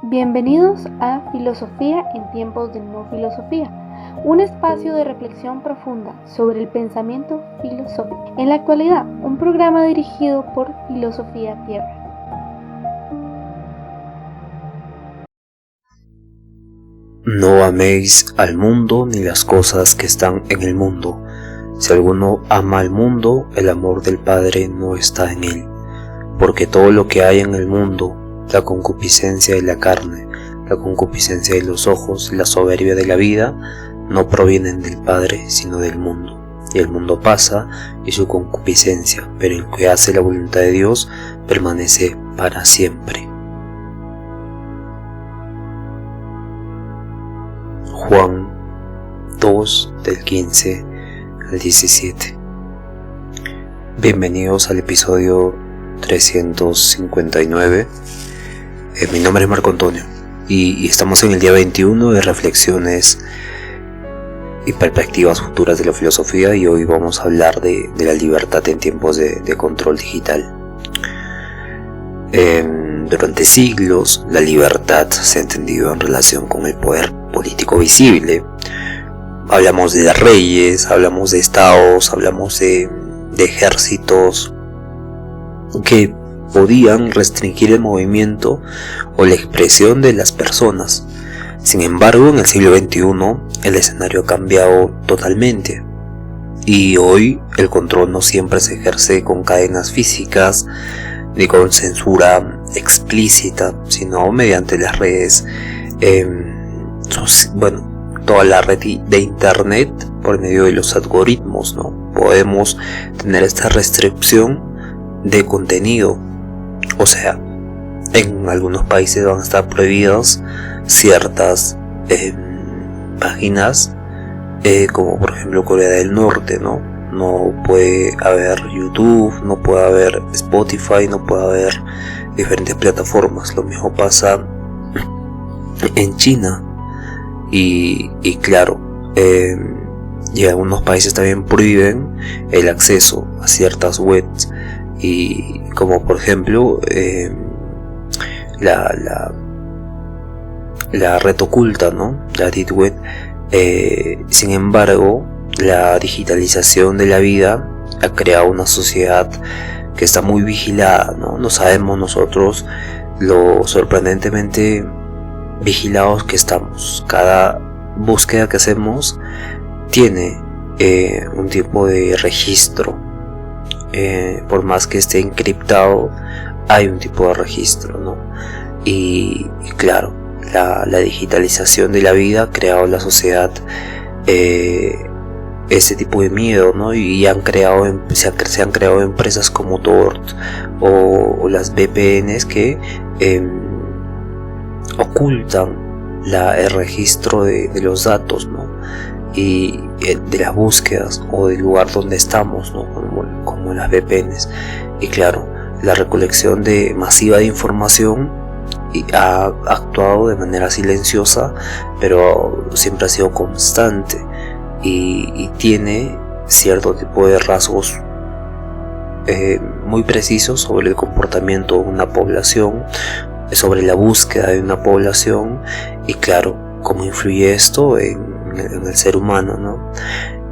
Bienvenidos a Filosofía en tiempos de no filosofía, un espacio de reflexión profunda sobre el pensamiento filosófico. En la actualidad, un programa dirigido por Filosofía Tierra. No améis al mundo ni las cosas que están en el mundo. Si alguno ama al mundo, el amor del Padre no está en él. Porque todo lo que hay en el mundo, la concupiscencia de la carne, la concupiscencia de los ojos y la soberbia de la vida, no provienen del Padre, sino del mundo. Y el mundo pasa y su concupiscencia, pero el que hace la voluntad de Dios permanece para siempre. Juan 2, del 15 al 17. Bienvenidos al episodio 359. Mi nombre es Marco Antonio y estamos en el día 21 de reflexiones y perspectivas futuras de la filosofía, y hoy vamos a hablar de la libertad en tiempos de control digital. Durante siglos la libertad se ha entendido en relación con el poder político visible. Hablamos de reyes, hablamos de estados, hablamos de ejércitos que podían restringir el movimiento o la expresión de las personas. Sin embargo, en el siglo XXI el escenario ha cambiado totalmente, y hoy el control no siempre se ejerce con cadenas físicas ni con censura explícita, sino mediante las redes, toda la red de internet, por medio de los algoritmos, ¿no? Podemos tener esta restricción de contenido. O sea, en algunos países van a estar prohibidas ciertas páginas, como por ejemplo Corea del Norte, ¿no? No puede haber YouTube, no puede haber Spotify, no puede haber diferentes plataformas. Lo mismo pasa en China y claro, y algunos países también prohíben el acceso a ciertas webs, y como por ejemplo la red oculta, ¿no? La Deep Web. Sin embargo, la digitalización de la vida ha creado una sociedad que está muy vigilada, ¿no? No sabemos nosotros lo sorprendentemente vigilados que estamos. Cada búsqueda que hacemos tiene un tipo de registro. Por más que esté encriptado, hay un tipo de registro, ¿no? Y claro, la digitalización de la vida ha creado en la sociedad ese tipo de miedo, ¿no? Y se han creado empresas como Tor o las VPNs que ocultan el registro de los datos, ¿no? Y de las búsquedas o del lugar donde estamos, ¿no? Como las VPNs. Y claro, la recolección masiva de información ha actuado de manera silenciosa, pero siempre ha sido constante, y tiene cierto tipo de rasgos muy precisos sobre el comportamiento de una población, sobre la búsqueda de una población, y claro, cómo influye esto en el ser humano, ¿no?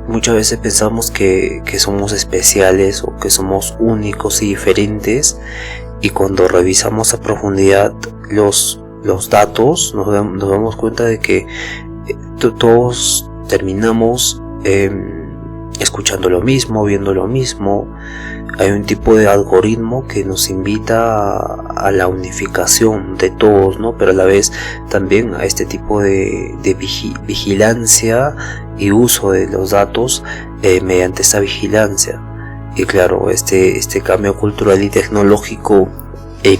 Muchas veces pensamos que somos especiales o que somos únicos y diferentes, y cuando revisamos a profundidad los datos nos damos cuenta de que todos terminamos escuchando lo mismo, viendo lo mismo. Hay un tipo de algoritmo que nos invita a la unificación de todos, ¿no? Pero a la vez también a este tipo de vigilancia y uso de los datos mediante esta vigilancia. Y claro, este cambio cultural y tecnológico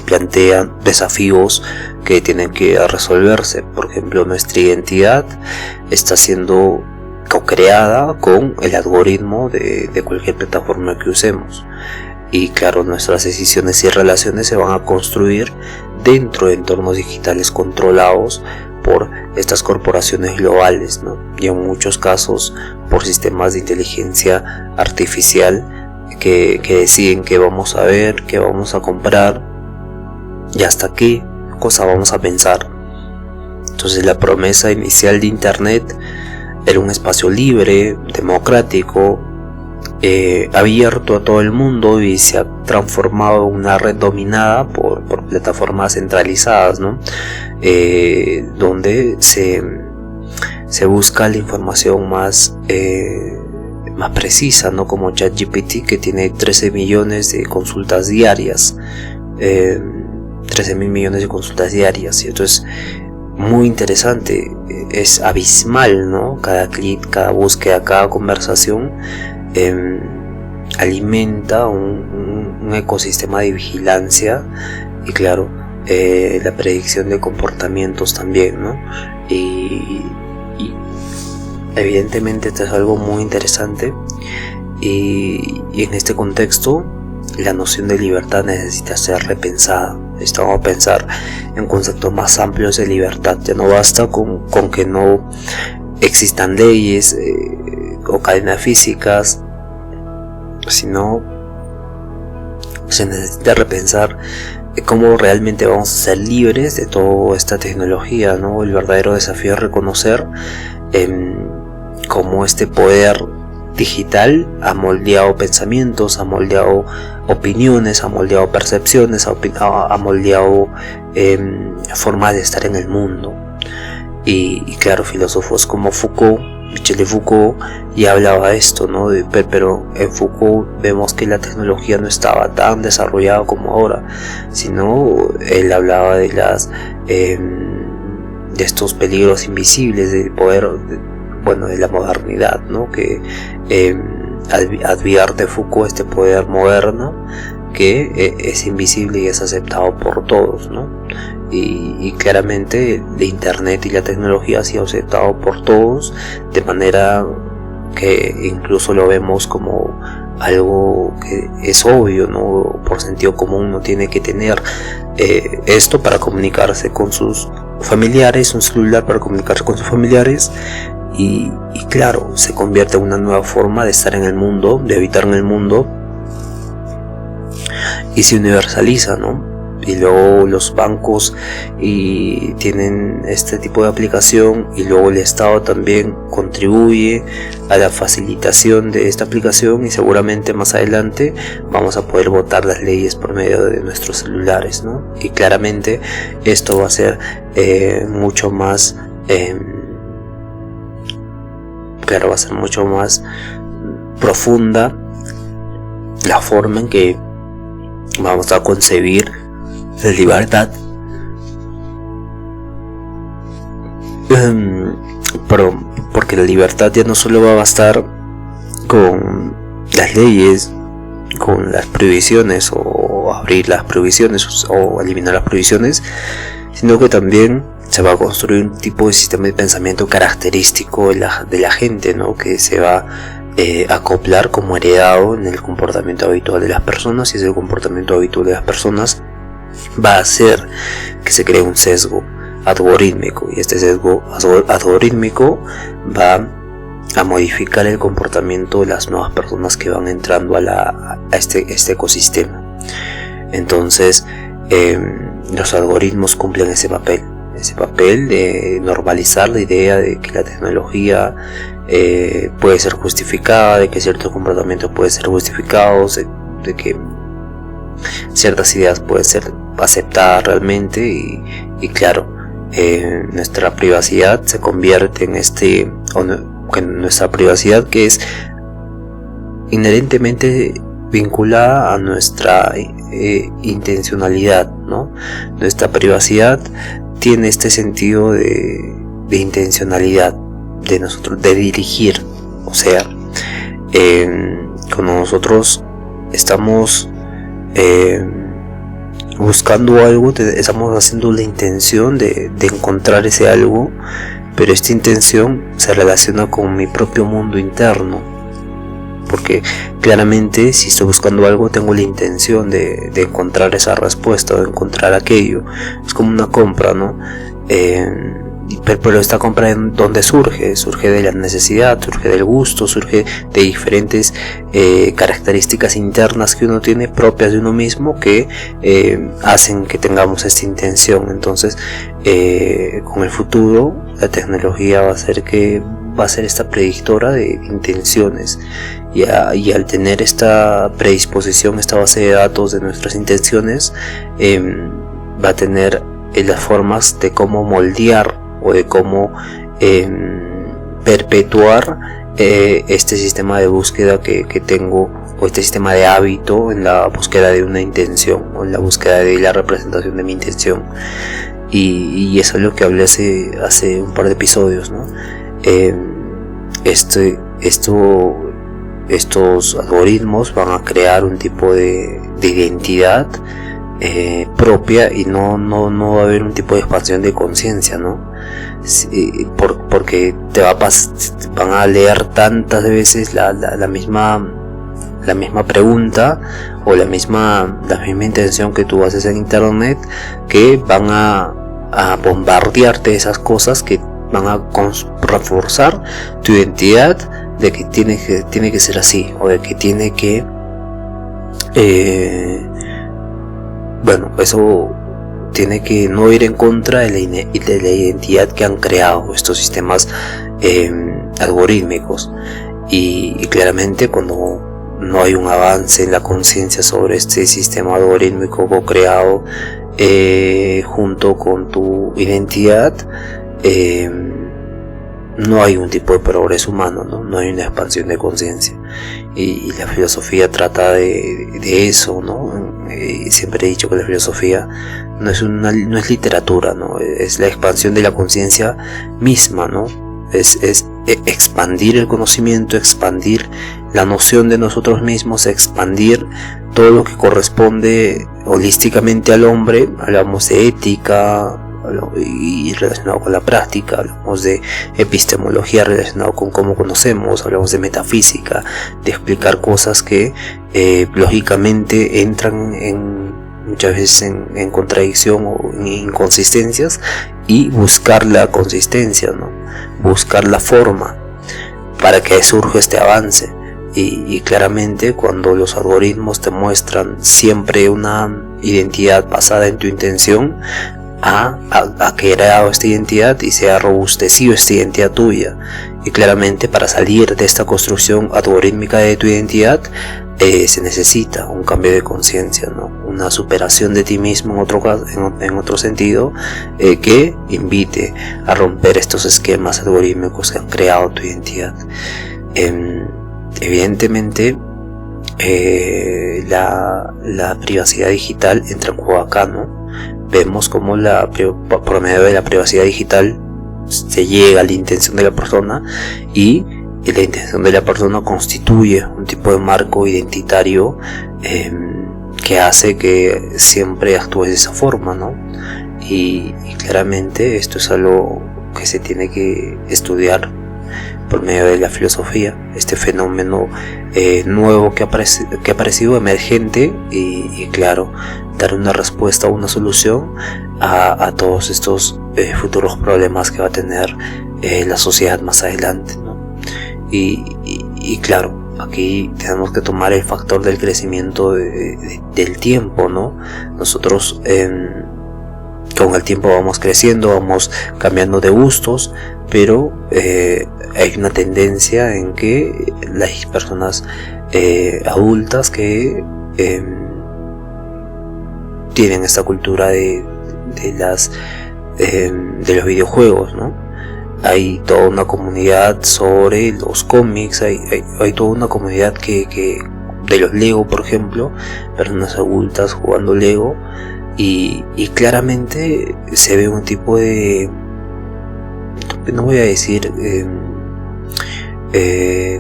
plantea desafíos que tienen que resolverse. Por ejemplo, nuestra identidad está siendo co-creada con el algoritmo de cualquier plataforma que usemos, y claro, nuestras decisiones y relaciones se van a construir dentro de entornos digitales controlados por estas corporaciones globales, ¿no? Y en muchos casos por sistemas de inteligencia artificial que deciden qué vamos a ver, qué vamos a comprar y hasta qué cosa vamos a pensar. Entonces la promesa inicial de Internet era un espacio libre, democrático, abierto a todo el mundo, y se ha transformado en una red dominada por plataformas centralizadas, ¿no? Donde se busca la información más precisa, ¿no? Como ChatGPT, que tiene 13 millones de consultas diarias, 13 mil millones de consultas diarias, y entonces muy interesante, es abismal, ¿no? Cada clic, cada búsqueda, cada conversación alimenta un ecosistema de vigilancia, y claro, la predicción de comportamientos también, ¿no? Y evidentemente esto es algo muy interesante, y en este contexto la noción de libertad necesita ser repensada. Necesitamos pensar en conceptos más amplios de libertad. Ya no basta con que no existan leyes o cadenas físicas, sino se necesita repensar cómo realmente vamos a ser libres de toda esta tecnología, ¿no? El verdadero desafío es reconocer cómo este poder digital ha moldeado pensamientos, ha moldeado opiniones, ha moldeado percepciones, ha moldeado formas de estar en el mundo. Y claro, filósofos como Foucault, Michel Foucault, ya hablaba de esto, ¿no? Pero en Foucault vemos que la tecnología no estaba tan desarrollada como ahora, sino él hablaba de estos peligros invisibles del poder, de la modernidad, ¿no? Que advierte Foucault este poder moderno que es invisible y es aceptado por todos, ¿no? Y claramente de Internet y la tecnología ha sido aceptado por todos, de manera que incluso lo vemos como algo que es obvio, ¿no? Por sentido común no tiene que tener esto para comunicarse con sus familiares, un celular para comunicarse con sus familiares. Y claro, se convierte en una nueva forma de estar en el mundo, de habitar en el mundo, y se universaliza, ¿no? Y luego los bancos tienen este tipo de aplicación, y luego el Estado también contribuye a la facilitación de esta aplicación, y seguramente más adelante vamos a poder votar las leyes por medio de nuestros celulares, ¿no? Y claramente esto va a ser mucho más profunda la forma en que vamos a concebir la libertad, porque la libertad ya no solo va a bastar con las leyes, con las prohibiciones, o abrir las prohibiciones o eliminar las prohibiciones, sino que también se va a construir un tipo de sistema de pensamiento característico de la gente, ¿no? Que se va a acoplar como heredado en el comportamiento habitual de las personas, y ese comportamiento habitual de las personas va a hacer que se cree un sesgo algorítmico, y este sesgo algorítmico va a modificar el comportamiento de las nuevas personas que van entrando a este ecosistema. Entonces los algoritmos cumplen ese papel de normalizar la idea de que la tecnología puede ser justificada, de que ciertos comportamientos pueden ser justificados, de que ciertas ideas pueden ser aceptadas realmente, y claro, nuestra privacidad se convierte en nuestra privacidad, que es inherentemente vinculada a nuestra intencionalidad, ¿no? Nuestra privacidad tiene este sentido de intencionalidad de nosotros, de dirigir. O sea, cuando nosotros estamos buscando algo, estamos haciendo la intención de encontrar ese algo, pero esta intención se relaciona con mi propio mundo interno, porque claramente si estoy buscando algo tengo la intención de encontrar esa respuesta, o de encontrar aquello. Es como una compra, ¿no? pero esta compra ¿dónde surge? Surge de la necesidad, surge del gusto, surge de diferentes características internas que uno tiene, propias de uno mismo, que hacen que tengamos esta intención. Entonces, con el futuro, la tecnología va a ser esta predictora de intenciones, y al tener esta predisposición, esta base de datos de nuestras intenciones, va a tener las formas de cómo moldear o de cómo perpetuar este sistema de búsqueda que tengo, o este sistema de hábito en la búsqueda de una intención, o en la búsqueda de la representación de mi intención. Y eso es lo que hablé hace un par de episodios, ¿no? Estos algoritmos van a crear un tipo de identidad propia, y no va a haber un tipo de expansión de conciencia, ¿no? Porque van a leer tantas veces la misma pregunta, o la misma intención que tú haces en internet, que van a bombardearte esas cosas que van a reforzar tu identidad de que tiene que ser así, o de que tiene que eso tiene que no ir en contra de la identidad que han creado estos sistemas algorítmicos. Y claramente, cuando no hay un avance en la conciencia sobre este sistema algorítmico co-creado junto con tu identidad, no hay un tipo de progreso humano, no hay una expansión de conciencia. Y la filosofía trata de eso, ¿no? Siempre he dicho que la filosofía no es literatura, ¿no? Es la expansión de la conciencia misma, ¿no? Es expandir el conocimiento, expandir la noción de nosotros mismos, expandir todo lo que corresponde holísticamente al hombre. Hablamos de ética y relacionado con la práctica, hablamos de epistemología relacionado con cómo conocemos, hablamos de metafísica, de explicar cosas que lógicamente entran muchas veces en contradicción o en inconsistencias, y buscar la consistencia, ¿no? Buscar la forma para que surja este avance. Y claramente, cuando los algoritmos te muestran siempre una identidad basada en tu intención, ha creado esta identidad y se ha robustecido esta identidad tuya. Y claramente, para salir de esta construcción algorítmica de tu identidad, se necesita un cambio de conciencia, ¿no? Una superación de ti mismo, en otro sentido, que invite a romper estos esquemas algorítmicos que han creado tu identidad. Evidentemente, la privacidad digital entra en juego acá, ¿no? Vemos como por medio de la privacidad digital se llega a la intención de la persona, y la intención de la persona constituye un tipo de marco identitario que hace que siempre actúes de esa forma, ¿no? Y claramente esto es algo que se tiene que estudiar por medio de la filosofía, este fenómeno nuevo que ha aparecido, emergente, y claro, dar una respuesta o una solución a todos estos futuros problemas que va a tener la sociedad más adelante, ¿no? Y claro, aquí tenemos que tomar el factor del crecimiento del tiempo, ¿no? Nosotros con el tiempo vamos creciendo, vamos cambiando de gustos, pero hay una tendencia en que las personas adultas que tienen esta cultura de los videojuegos, ¿no? Hay toda una comunidad sobre los cómics, hay toda una comunidad que de los Lego, por ejemplo, personas adultas jugando Lego, y claramente se ve un tipo de, no voy a decir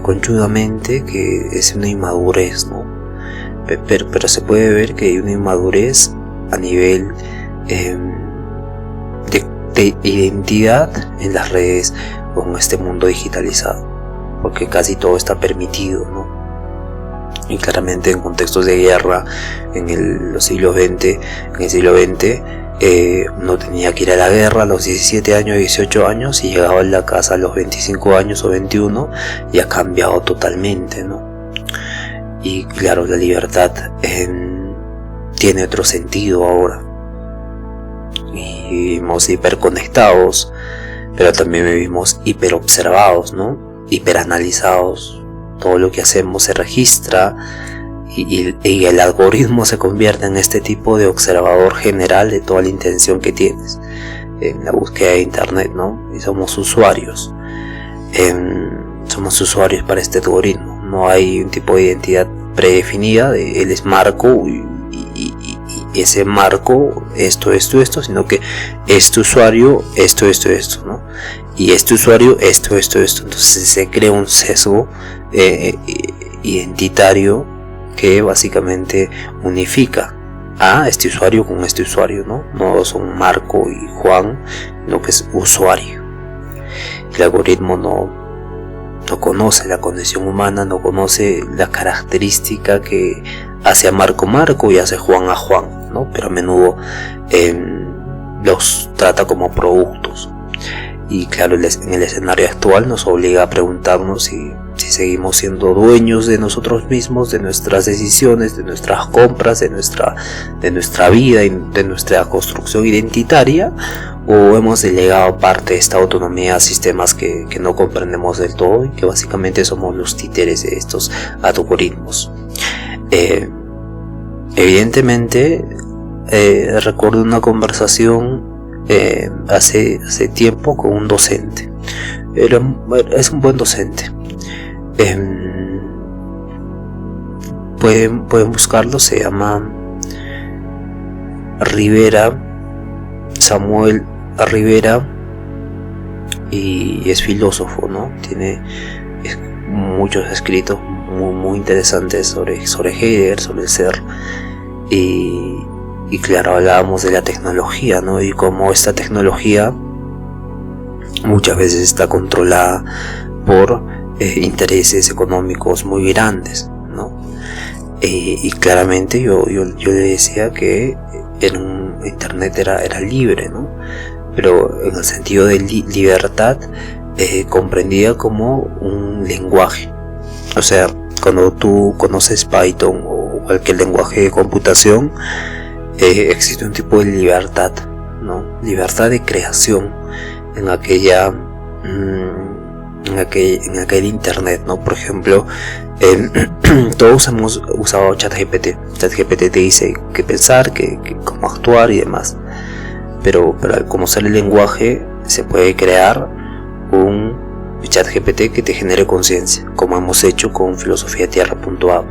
conchudamente, que es una inmadurez, ¿no? Pero se puede ver que hay una inmadurez a nivel de identidad en las redes, con este mundo digitalizado, porque casi todo está permitido, ¿no? Y claramente en contextos de guerra en el siglo XX, uno tenía que ir a la guerra a los 17 años, 18 años y llegaba a la casa a los 25 años o 21 y ha cambiado totalmente, ¿no? Y claro, la libertad tiene otro sentido ahora. Y vivimos hiperconectados, pero también vivimos hiperobservados, ¿no? Hiperanalizados. Todo lo que hacemos se registra y el algoritmo se convierte en este tipo de observador general de toda la intención que tienes en la búsqueda de internet, ¿no? Y somos usuarios. Somos usuarios para este algoritmo. No hay un tipo de identidad predefinida, él es Marco y ese Marco, esto, sino que este usuario, esto, ¿no? Y este usuario, esto. Entonces se crea un sesgo identitario que básicamente unifica a este usuario con este usuario, ¿no? No son Marco y Juan, sino que es usuario. El algoritmo no conoce la condición humana, no conoce la característica que hace a Marco y hace a Juan, ¿no? Pero a menudo los trata como productos. Y claro, en el escenario actual nos obliga a preguntarnos si seguimos siendo dueños de nosotros mismos, de nuestras decisiones, de nuestras compras, de nuestra vida y de nuestra construcción identitaria, o hemos delegado parte de esta autonomía a sistemas que no comprendemos del todo y que básicamente somos los títeres de estos algoritmos. Evidentemente, recuerdo una conversación hace tiempo con un docente. Es un buen docente. Pueden buscarlo, se llama Samuel Rivera, y es filósofo, ¿no? Tiene muchos escritos muy interesantes sobre Heidegger, sobre el ser, y claro, hablábamos de la tecnología, ¿no? Y cómo esta tecnología muchas veces está controlada por intereses económicos muy grandes, ¿no? Y claramente yo le decía que internet era libre, ¿no? Pero en el sentido de libertad, comprendida como un lenguaje. O sea, cuando tú conoces Python o cualquier lenguaje de computación, existe un tipo de libertad, ¿no? Libertad de creación en aquel internet, ¿no? Por ejemplo, todos hemos usado ChatGPT. ChatGPT te dice qué pensar, cómo actuar y demás. Pero al conocer el lenguaje se puede crear un ChatGPT que te genere conciencia, como hemos hecho con filosofiatierra.app.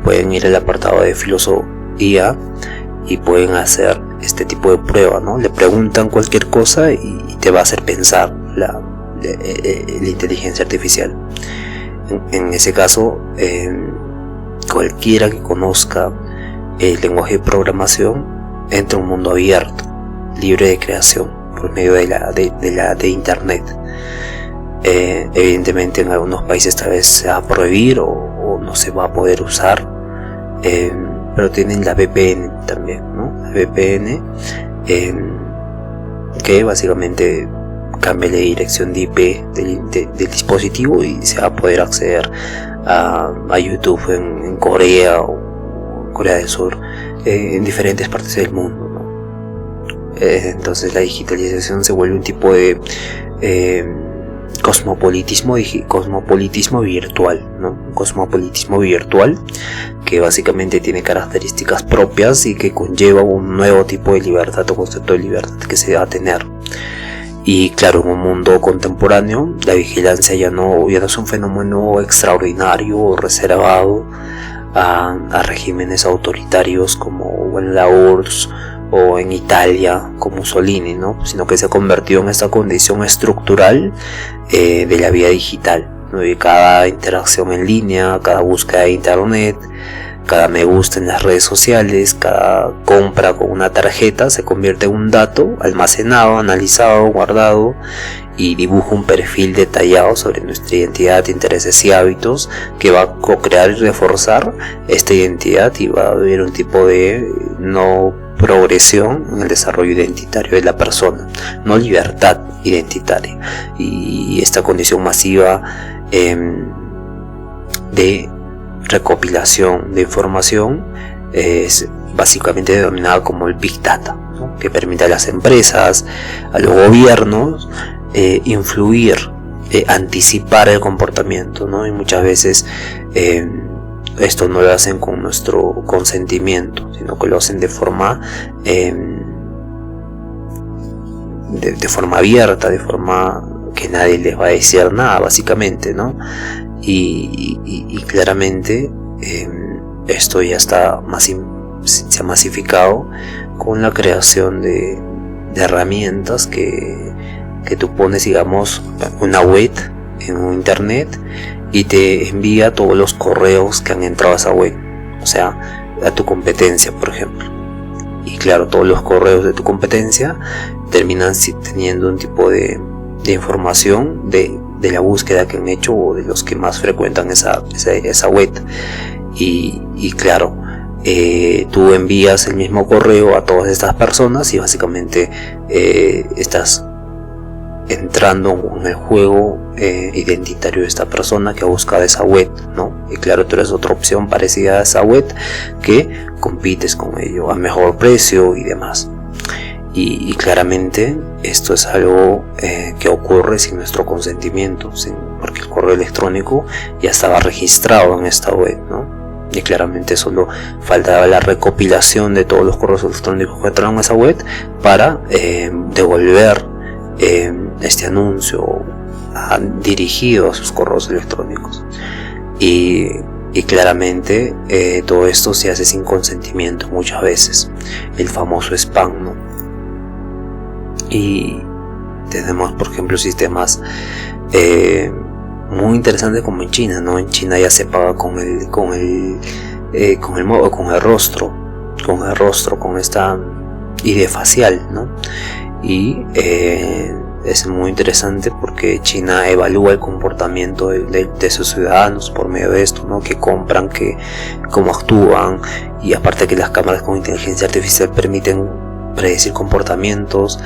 Pueden ir al apartado de filosofía y pueden hacer este tipo de prueba, ¿no? Le preguntan cualquier cosa y te va a hacer pensar la inteligencia artificial. En ese caso, cualquiera que conozca el lenguaje de programación entra a un mundo abierto, libre de creación, por medio de internet. Evidentemente en algunos países tal vez se va a prohibir o no se va a poder usar, pero tienen la VPN también, ¿no? La VPN que básicamente cambia la dirección de IP del dispositivo y se va a poder acceder a YouTube en Corea o Corea del Sur, en diferentes partes del mundo, ¿no? Entonces la digitalización se vuelve un tipo de cosmopolitismo virtual, ¿no? Un cosmopolitismo virtual que básicamente tiene características propias y que conlleva un nuevo tipo de libertad o concepto de libertad que se va a tener. Y claro, en un mundo contemporáneo la vigilancia ya no es un fenómeno extraordinario o reservado a regímenes autoritarios como en la URSS o en Italia como Mussolini, ¿no? Sino que se ha convertido en esta condición estructural de la vida digital, ¿no? Y cada interacción en línea, cada búsqueda de internet, cada me gusta en las redes sociales, cada compra con una tarjeta se convierte en un dato almacenado, analizado, guardado, y dibuja un perfil detallado sobre nuestra identidad, intereses y hábitos que va a co-crear y reforzar esta identidad, y va a haber un tipo de no progresión en el desarrollo identitario de la persona, no libertad identitaria. Y esta condición masiva de recopilación de información es básicamente denominada como el Big Data, ¿no? Que permite a las empresas, a los gobiernos influir, anticipar el comportamiento, ¿no? Y muchas veces esto no lo hacen con nuestro consentimiento, sino que lo hacen de forma abierta, de forma que nadie les va a decir nada, básicamente, ¿no? Y claramente esto ya está se ha masificado con la creación de herramientas que tú pones, digamos, una web en un internet y te envía todos los correos que han entrado a esa web, o sea, a tu competencia, por ejemplo. Y claro, todos los correos de tu competencia terminan teniendo un tipo de información de la búsqueda que han hecho o de los que más frecuentan esa web. Y claro, tú envías el mismo correo a todas estas personas y básicamente estás entrando en el juego identitario de esta persona que ha buscado esa web, ¿no? Y claro, tú eres otra opción parecida a esa web que compites con ello a mejor precio y demás. Y claramente esto es algo que ocurre sin nuestro consentimiento, porque el correo electrónico ya estaba registrado en esta web, ¿no? Y claramente solo faltaba la recopilación de todos los correos electrónicos que entraron a esa web para devolver este anuncio dirigido a sus correos electrónicos. Y claramente todo esto se hace sin consentimiento muchas veces, el famoso spam, ¿no? Y tenemos, por ejemplo, sistemas muy interesantes como en China, ¿no? En China ya se paga con el rostro, con esta ID facial, ¿no? Y es muy interesante porque China evalúa el comportamiento de sus ciudadanos por medio de esto, ¿no? Que compran, cómo actúan, y aparte que las cámaras con inteligencia artificial permiten predecir comportamientos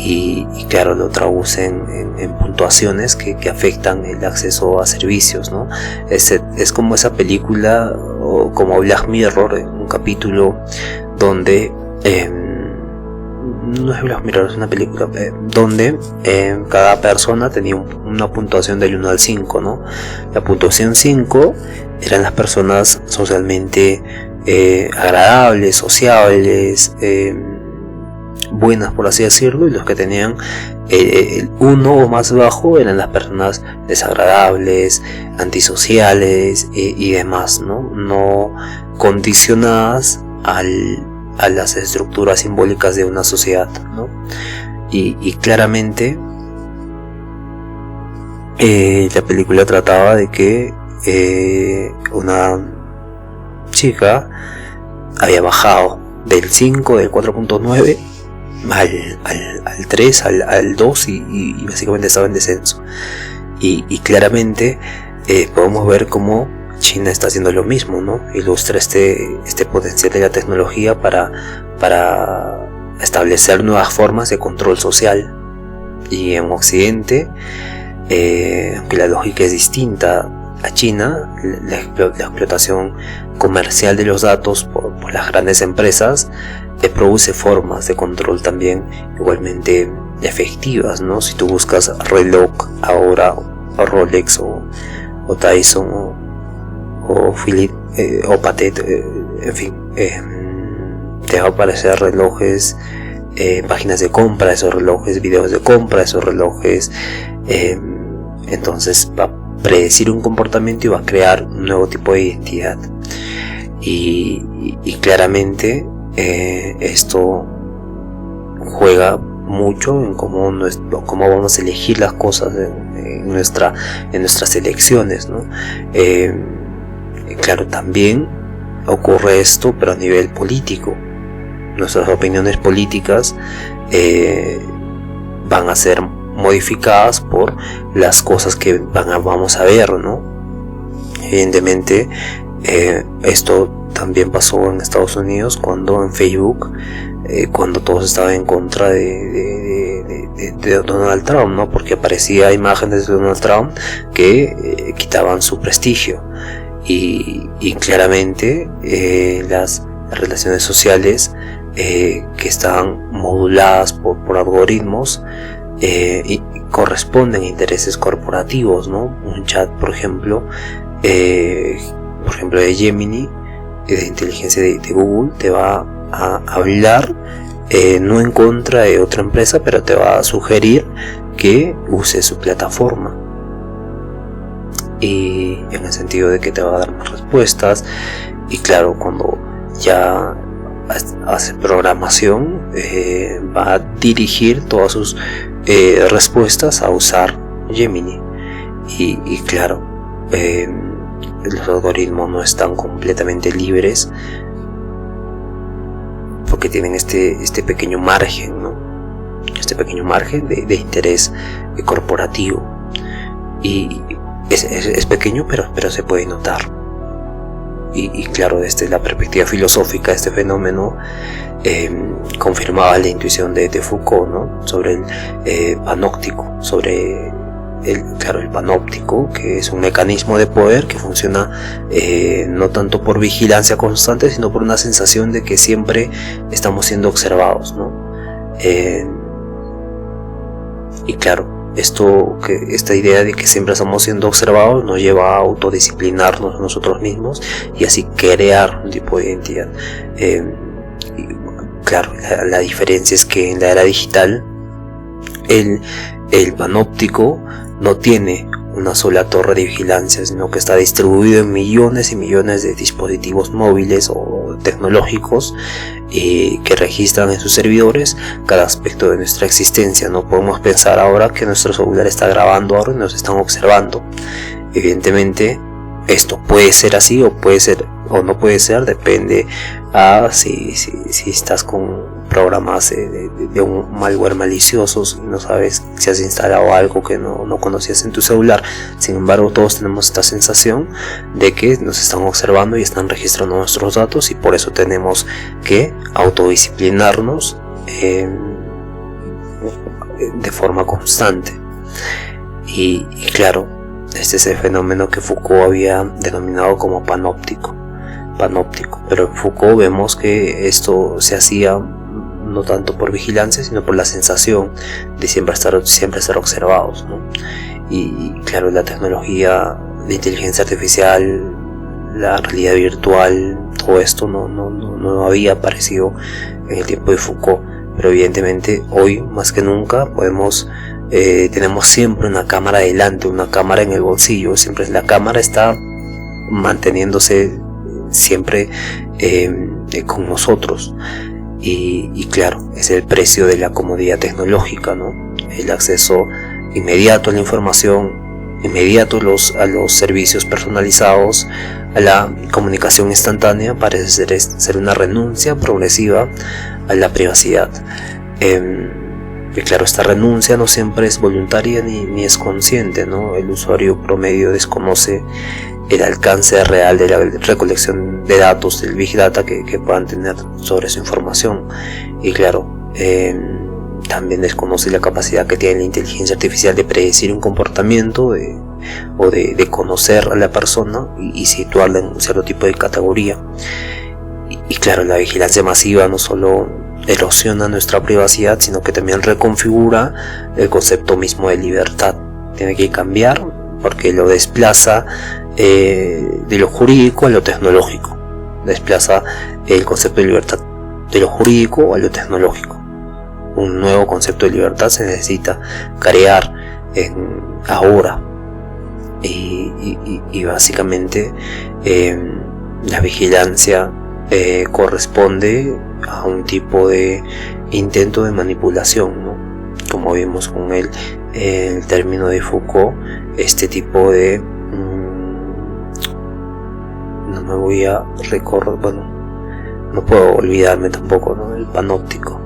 y claro, lo traducen en puntuaciones que afectan el acceso a servicios, ¿no? Es como esa película, o como Black Mirror, un capítulo donde no es Black Mirror, es una película donde cada persona tenía una puntuación del 1 al 5, ¿no? La puntuación 5 eran las personas socialmente agradables, sociables, buenas, por así decirlo, y los que tenían el 1 o más bajo eran las personas desagradables, antisociales y demás, no condicionadas a las estructuras simbólicas de una sociedad, ¿no? Y claramente la película trataba de que una chica había bajado del 5, del 4.9 al 3, al 2 y básicamente estaba en descenso. Y claramente podemos ver cómo China está haciendo lo mismo, ¿no? Ilustra este potencial de la tecnología para establecer nuevas formas de control social. Y en Occidente, aunque la lógica es distinta a China, la explotación comercial de los datos por las grandes empresas produce formas de control también igualmente efectivas, ¿no? Si tú buscas reloj ahora, o Rolex o Tyson o Philippe o Patek, en fin, te va a aparecer relojes, páginas de compra de esos relojes, videos de compra de esos relojes. Entonces va a predecir un comportamiento y va a crear un nuevo tipo de identidad. Y claramente esto juega mucho en cómo vamos a elegir las cosas en nuestras elecciones, ¿no? Claro, también ocurre esto, pero a nivel político. Nuestras opiniones políticas van a ser modificadas por las cosas que vamos a ver, ¿no? Evidentemente esto también pasó en Estados Unidos cuando en Facebook, cuando todos estaban en contra de Donald Trump, ¿no? Porque aparecía imágenes de Donald Trump que quitaban su prestigio, y claramente las relaciones sociales que estaban moduladas por algoritmos y corresponden a intereses corporativos, ¿no? Un chat, por ejemplo de Gemini, de inteligencia de Google, te va a hablar no en contra de otra empresa, pero te va a sugerir que use su plataforma, y en el sentido de que te va a dar más respuestas. Y claro, cuando ya hace programación, va a dirigir todas sus respuestas a usar Gemini, y claro, los algoritmos no están completamente libres porque tienen este pequeño margen, ¿no? Este pequeño margen de interés corporativo, y es pequeño, pero se puede notar. Y claro, desde la perspectiva filosófica, este fenómeno confirmaba la intuición de Foucault, ¿no? Sobre el panóptico, sobre el panóptico, que es un mecanismo de poder que funciona no tanto por vigilancia constante, sino por una sensación de que siempre estamos siendo observados, ¿no? Y claro, esta idea de que siempre estamos siendo observados nos lleva a autodisciplinarnos nosotros mismos y así crear un tipo de identidad. Y claro, la diferencia es que en la era digital el panóptico no tiene una sola torre de vigilancia, sino que está distribuido en millones y millones de dispositivos móviles o tecnológicos que registran en sus servidores cada aspecto de nuestra existencia. No podemos pensar ahora que nuestro celular está grabando ahora y nos están observando. Evidentemente esto puede ser así, o puede ser o no puede ser, depende a si estás con programas de un malware malicioso, y no sabes si has instalado algo que no conocías en tu celular. Sin embargo, todos tenemos esta sensación de que nos están observando y están registrando nuestros datos, y por eso tenemos que autodisciplinarnos de forma constante. Y claro, este es el fenómeno que Foucault había denominado como panóptico, pero en Foucault vemos que esto se hacía no tanto por vigilancia, sino por la sensación de siempre estar observados, ¿no? Y claro, la tecnología, la inteligencia artificial, la realidad virtual, todo esto no había aparecido en el tiempo de Foucault, pero evidentemente hoy más que nunca tenemos siempre una cámara delante, una cámara en el bolsillo, siempre la cámara está manteniéndose siempre con nosotros. Y claro, es el precio de la comodidad tecnológica, ¿no? El acceso inmediato a la información, inmediato a los servicios personalizados, a la comunicación instantánea, parece ser una renuncia progresiva a la privacidad. Y claro, esta renuncia no siempre es voluntaria ni es consciente, ¿no? El usuario promedio desconoce el alcance real de la recolección de datos, del Big Data que puedan tener sobre su información. Y claro, también desconoce la capacidad que tiene la inteligencia artificial de predecir un comportamiento o de conocer a la persona y situarla en un cierto tipo de categoría. Y claro, la vigilancia masiva no solo erosiona nuestra privacidad, sino que también reconfigura el concepto mismo de libertad. Tiene que cambiar porque lo desplaza de lo jurídico a lo tecnológico. Desplaza el concepto de libertad de lo jurídico a lo tecnológico. Un nuevo concepto de libertad se necesita crear ahora. Y básicamente la vigilancia corresponde a un tipo de intento de manipulación, ¿no? Como vimos con el término de Foucault, este tipo de no me voy a recordar, bueno, no puedo olvidarme tampoco, ¿no? El panóptico.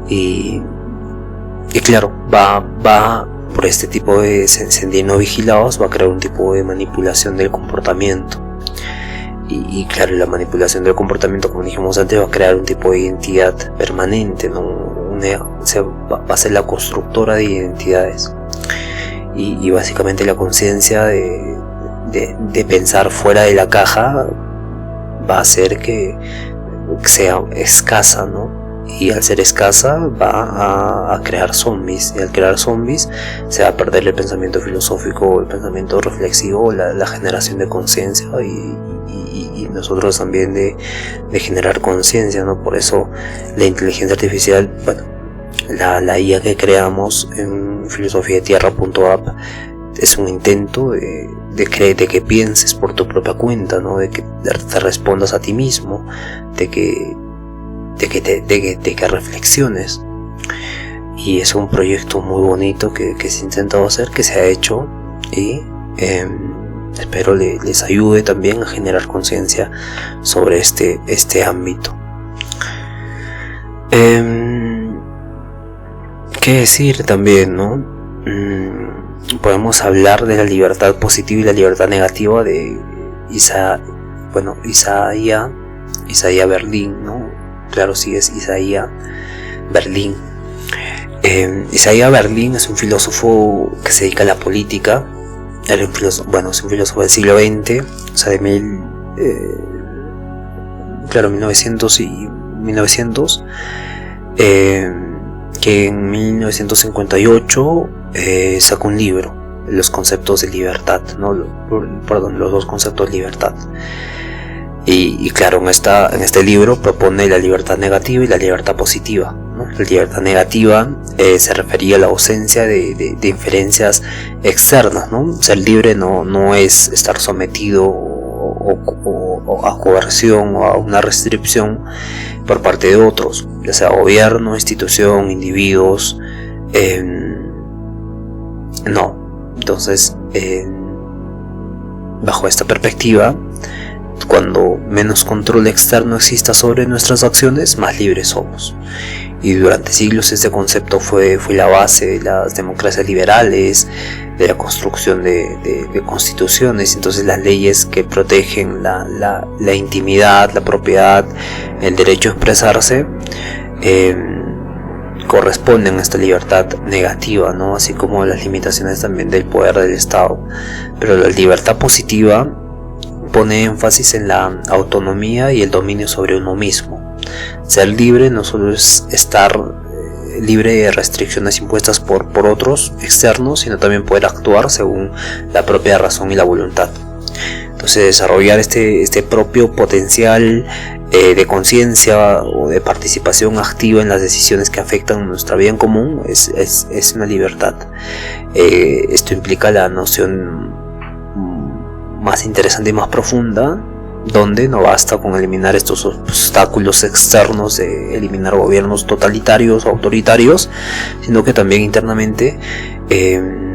Y claro, va por este tipo de sentirnos vigilados, va a crear un tipo de manipulación del comportamiento. y claro, la manipulación del comportamiento, como dijimos antes, va a crear un tipo de identidad permanente, ¿no? Va a ser la constructora de identidades, y básicamente la conciencia de pensar fuera de la caja va a hacer que sea escasa, ¿no? Y al ser escasa va a crear zombies, y al crear zombies se va a perder el pensamiento filosófico, el pensamiento reflexivo, la generación de conciencia, y nosotros también de generar conciencia, ¿no? Por eso la inteligencia artificial, bueno, la IA que creamos en filosofiatierra.app es un intento de que pienses por tu propia cuenta, ¿no? De que te respondas a ti mismo, de que reflexiones. Y es un proyecto muy bonito que se ha intentado hacer, que se ha hecho, y espero les ayude también a generar conciencia sobre este ámbito. ¿Qué decir también, no? Podemos hablar de la libertad positiva y la libertad negativa de Isaiah Berlin, ¿no? Claro, sí, es Isaiah Berlin. Isaiah Berlin es un filósofo que se dedica a la política. Es un filósofo del siglo XX, o sea, de 1900 y 1900, que en 1958 sacó un libro, Los conceptos de libertad, ¿no? Los dos conceptos de libertad. Y claro, en este libro propone la libertad negativa y la libertad positiva, ¿no? La libertad negativa se refería a la ausencia de inferencias externas, ¿no? Ser libre no es estar sometido o a coerción o a una restricción por parte de otros, ya sea gobierno, institución, individuos. No. Entonces, bajo esta perspectiva, cuando menos control externo exista sobre nuestras acciones, más libres somos. Y durante siglos este concepto fue la base de las democracias liberales, de la construcción de constituciones. Entonces las leyes que protegen la intimidad, la propiedad, el derecho a expresarse, corresponden a esta libertad negativa, ¿no? Así como las limitaciones también del poder del Estado. Pero la libertad positiva pone énfasis en la autonomía y el dominio sobre uno mismo. Ser libre no solo es estar libre de restricciones impuestas por otros externos, sino también poder actuar según la propia razón y la voluntad. Entonces, desarrollar este propio potencial de conciencia o de participación activa en las decisiones que afectan nuestra vida en común es una libertad. Esto implica la noción más interesante y más profunda, donde no basta con eliminar estos obstáculos externos, de eliminar gobiernos totalitarios o autoritarios, sino que también internamente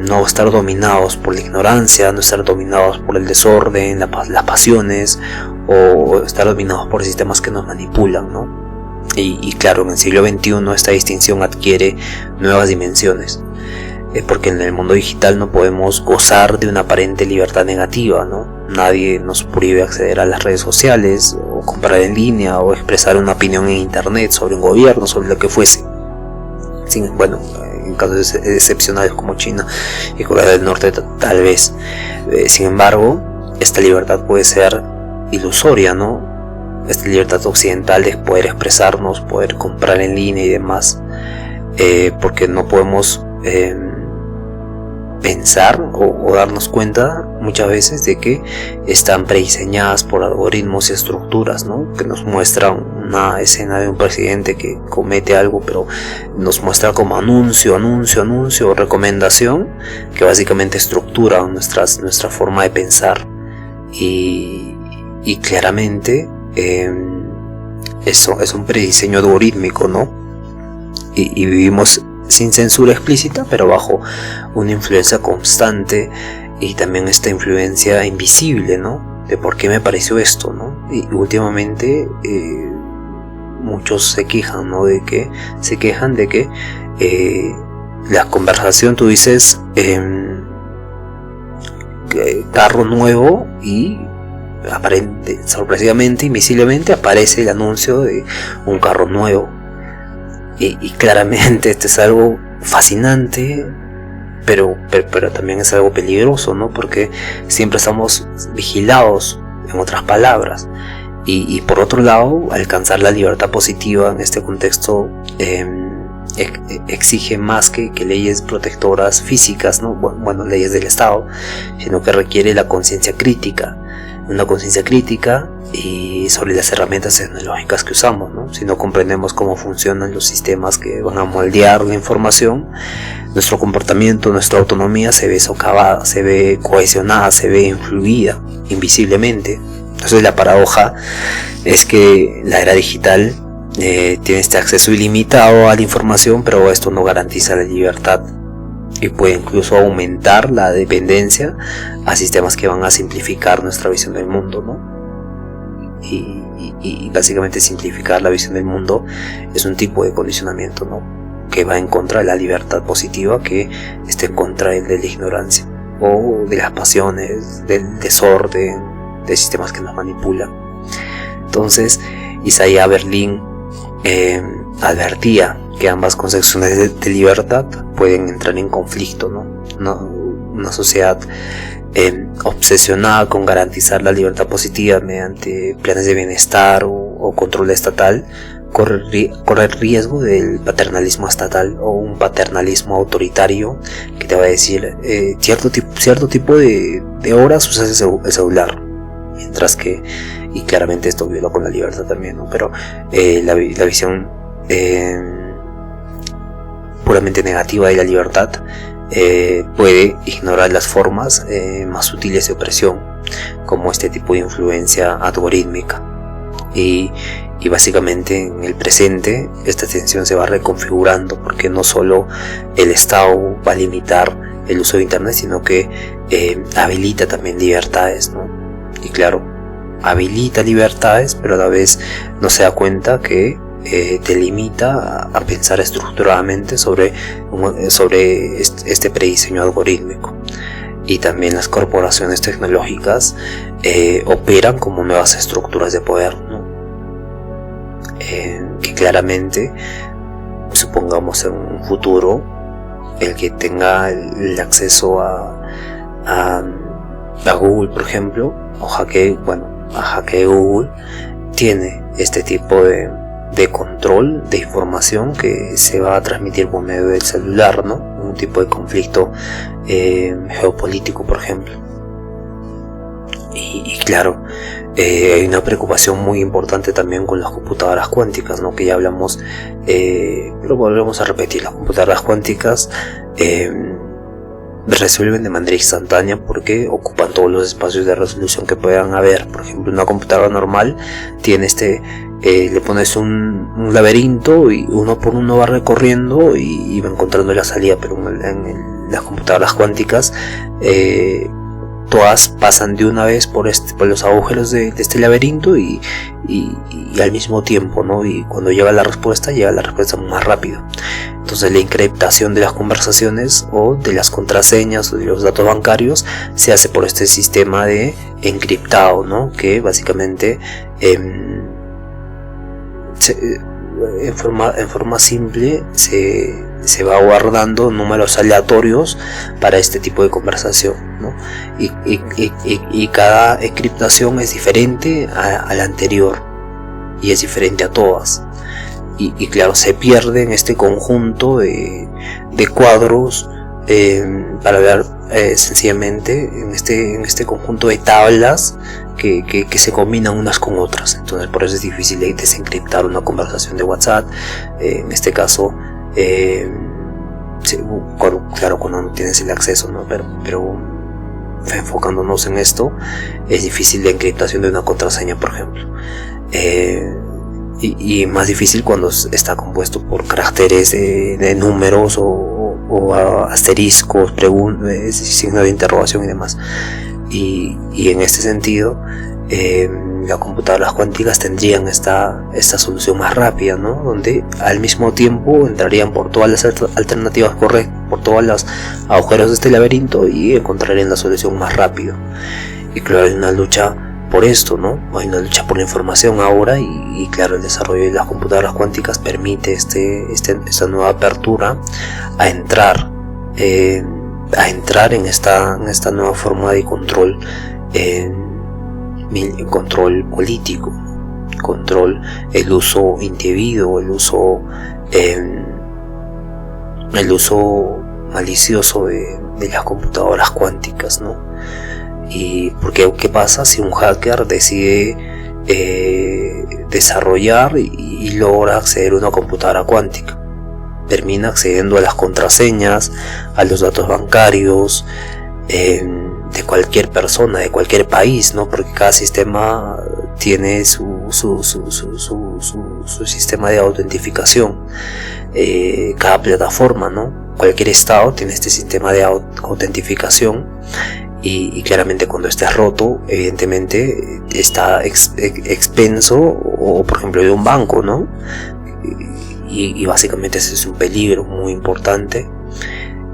no estar dominados por la ignorancia, no estar dominados por el desorden, las pasiones, o estar dominados por sistemas que nos manipulan, ¿no? Y claro, en el siglo XXI esta distinción adquiere nuevas dimensiones. Porque en el mundo digital no podemos gozar de una aparente libertad negativa, ¿no? Nadie nos prohíbe acceder a las redes sociales, o comprar en línea, o expresar una opinión en internet sobre un gobierno, sobre lo que fuese. En casos excepcionales como China y Corea del Norte tal vez. Sin embargo, esta libertad puede ser ilusoria, ¿no? Esta libertad occidental de poder expresarnos, poder comprar en línea y demás, porque no podemos pensar o darnos cuenta muchas veces de que están prediseñadas por algoritmos y estructuras, ¿no? Que nos muestran una escena de un presidente que comete algo, pero nos muestra como anuncio o recomendación, que básicamente estructura nuestra forma de pensar, y claramente eso es un prediseño algorítmico, ¿no? Y vivimos sin censura explícita, pero bajo una influencia constante, y también esta influencia invisible, ¿no? De por qué me pareció esto, ¿no? Y últimamente muchos se quejan, ¿no? Se quejan de que la conversación, tú dices carro nuevo, y sorpresivamente, invisiblemente, aparece el anuncio de un carro nuevo. Y claramente esto es algo fascinante, pero también es algo peligroso, ¿no? Porque siempre estamos vigilados, en otras palabras. Y por otro lado, alcanzar la libertad positiva en este contexto exige más que leyes protectoras físicas, ¿no? Bueno, leyes del Estado, sino que requiere la conciencia crítica, una conciencia crítica y sobre las herramientas tecnológicas que usamos, ¿no? Si no comprendemos cómo funcionan los sistemas que van a moldear la información, nuestro comportamiento, nuestra autonomía se ve socavada, se ve cohesionada, se ve influida invisiblemente. Entonces la paradoja es que la era digital tiene este acceso ilimitado a la información, pero esto no garantiza la libertad y puede incluso aumentar la dependencia a sistemas que van a simplificar nuestra visión del mundo, ¿no? Y básicamente simplificar la visión del mundo es un tipo de condicionamiento, ¿no? Que va en contra de la libertad positiva, que está en contra de la ignorancia o de las pasiones, del desorden, de sistemas que nos manipulan. Entonces Isaiah Berlin advertía que ambas concepciones de libertad pueden entrar en conflicto, ¿no? Una sociedad obsesionada con garantizar la libertad positiva mediante planes de bienestar o control estatal corre el riesgo del paternalismo estatal o un paternalismo autoritario que te va a decir cierto tipo de horas usas el celular, mientras que, y claramente esto viola con la libertad también, ¿no? Pero la visión puramente negativa de la libertad puede ignorar las formas más sutiles de opresión, como este tipo de influencia algorítmica. Y básicamente en el presente esta tensión se va reconfigurando, porque no solo el Estado va a limitar el uso de Internet, sino que habilita también libertades, ¿no? Y claro, habilita libertades, pero a la vez no se da cuenta que te limita a pensar estructuradamente sobre este prediseño algorítmico. Y también las corporaciones tecnológicas operan como nuevas estructuras de poder, ¿no? Que claramente, supongamos en un futuro, el que tenga el acceso a Google, por ejemplo, o hackee Google, tiene este tipo de control de información que se va a transmitir por medio del celular, ¿no? Un tipo de conflicto geopolítico, por ejemplo. Y claro, hay una preocupación muy importante también con las computadoras cuánticas, ¿no? Que ya hablamos, lo volvemos a repetir. Las computadoras cuánticas resuelven de manera instantánea porque ocupan todos los espacios de resolución que puedan haber. Por ejemplo, una computadora normal tiene le pones un laberinto y uno por uno va recorriendo y va encontrando la salida, pero en las computadoras cuánticas todas pasan de una vez por los agujeros de este laberinto y al mismo tiempo, ¿no? Y cuando llega la respuesta más rápido. Entonces la encriptación de las conversaciones o de las contraseñas o de los datos bancarios se hace por este sistema de encriptado, ¿no? Que básicamente en forma simple se va guardando números aleatorios para este tipo de conversación, ¿no? Y cada encriptación es diferente a la anterior y es diferente a todas. Y claro, se pierde en este conjunto de cuadros, para ver sencillamente en este conjunto de tablas que se combinan unas con otras. Entonces por eso es difícil desencriptar una conversación de WhatsApp, en este caso, claro, cuando no tienes el acceso, ¿no? Pero enfocándonos en esto, es difícil la encriptación de una contraseña, por ejemplo. Y más difícil cuando está compuesto por caracteres de números o asteriscos, signos de interrogación y demás. Y en este sentido, las computadoras cuánticas tendrían esta solución más rápida, ¿no? Donde al mismo tiempo entrarían por todas las alternativas correctas, por todos los agujeros de este laberinto y encontrarían la solución más rápido. Y claro, hay una lucha por esto, ¿no? Hay una lucha por la información ahora y claro, el desarrollo de las computadoras cuánticas permite esta nueva apertura a entrar en esta nueva forma de control, control político, control, el uso indebido, el uso malicioso de las computadoras cuánticas, ¿no? Y porque ¿qué pasa si un hacker decide desarrollar y logra acceder a una computadora cuántica? Termina accediendo a las contraseñas, a los datos bancarios de cualquier persona, de cualquier país, ¿no? Porque cada sistema tiene su sistema de autentificación, cada plataforma, ¿no? Cualquier estado tiene este sistema de autentificación y claramente cuando esté roto, evidentemente está expenso, o por ejemplo de un banco, ¿no? Y básicamente ese es un peligro muy importante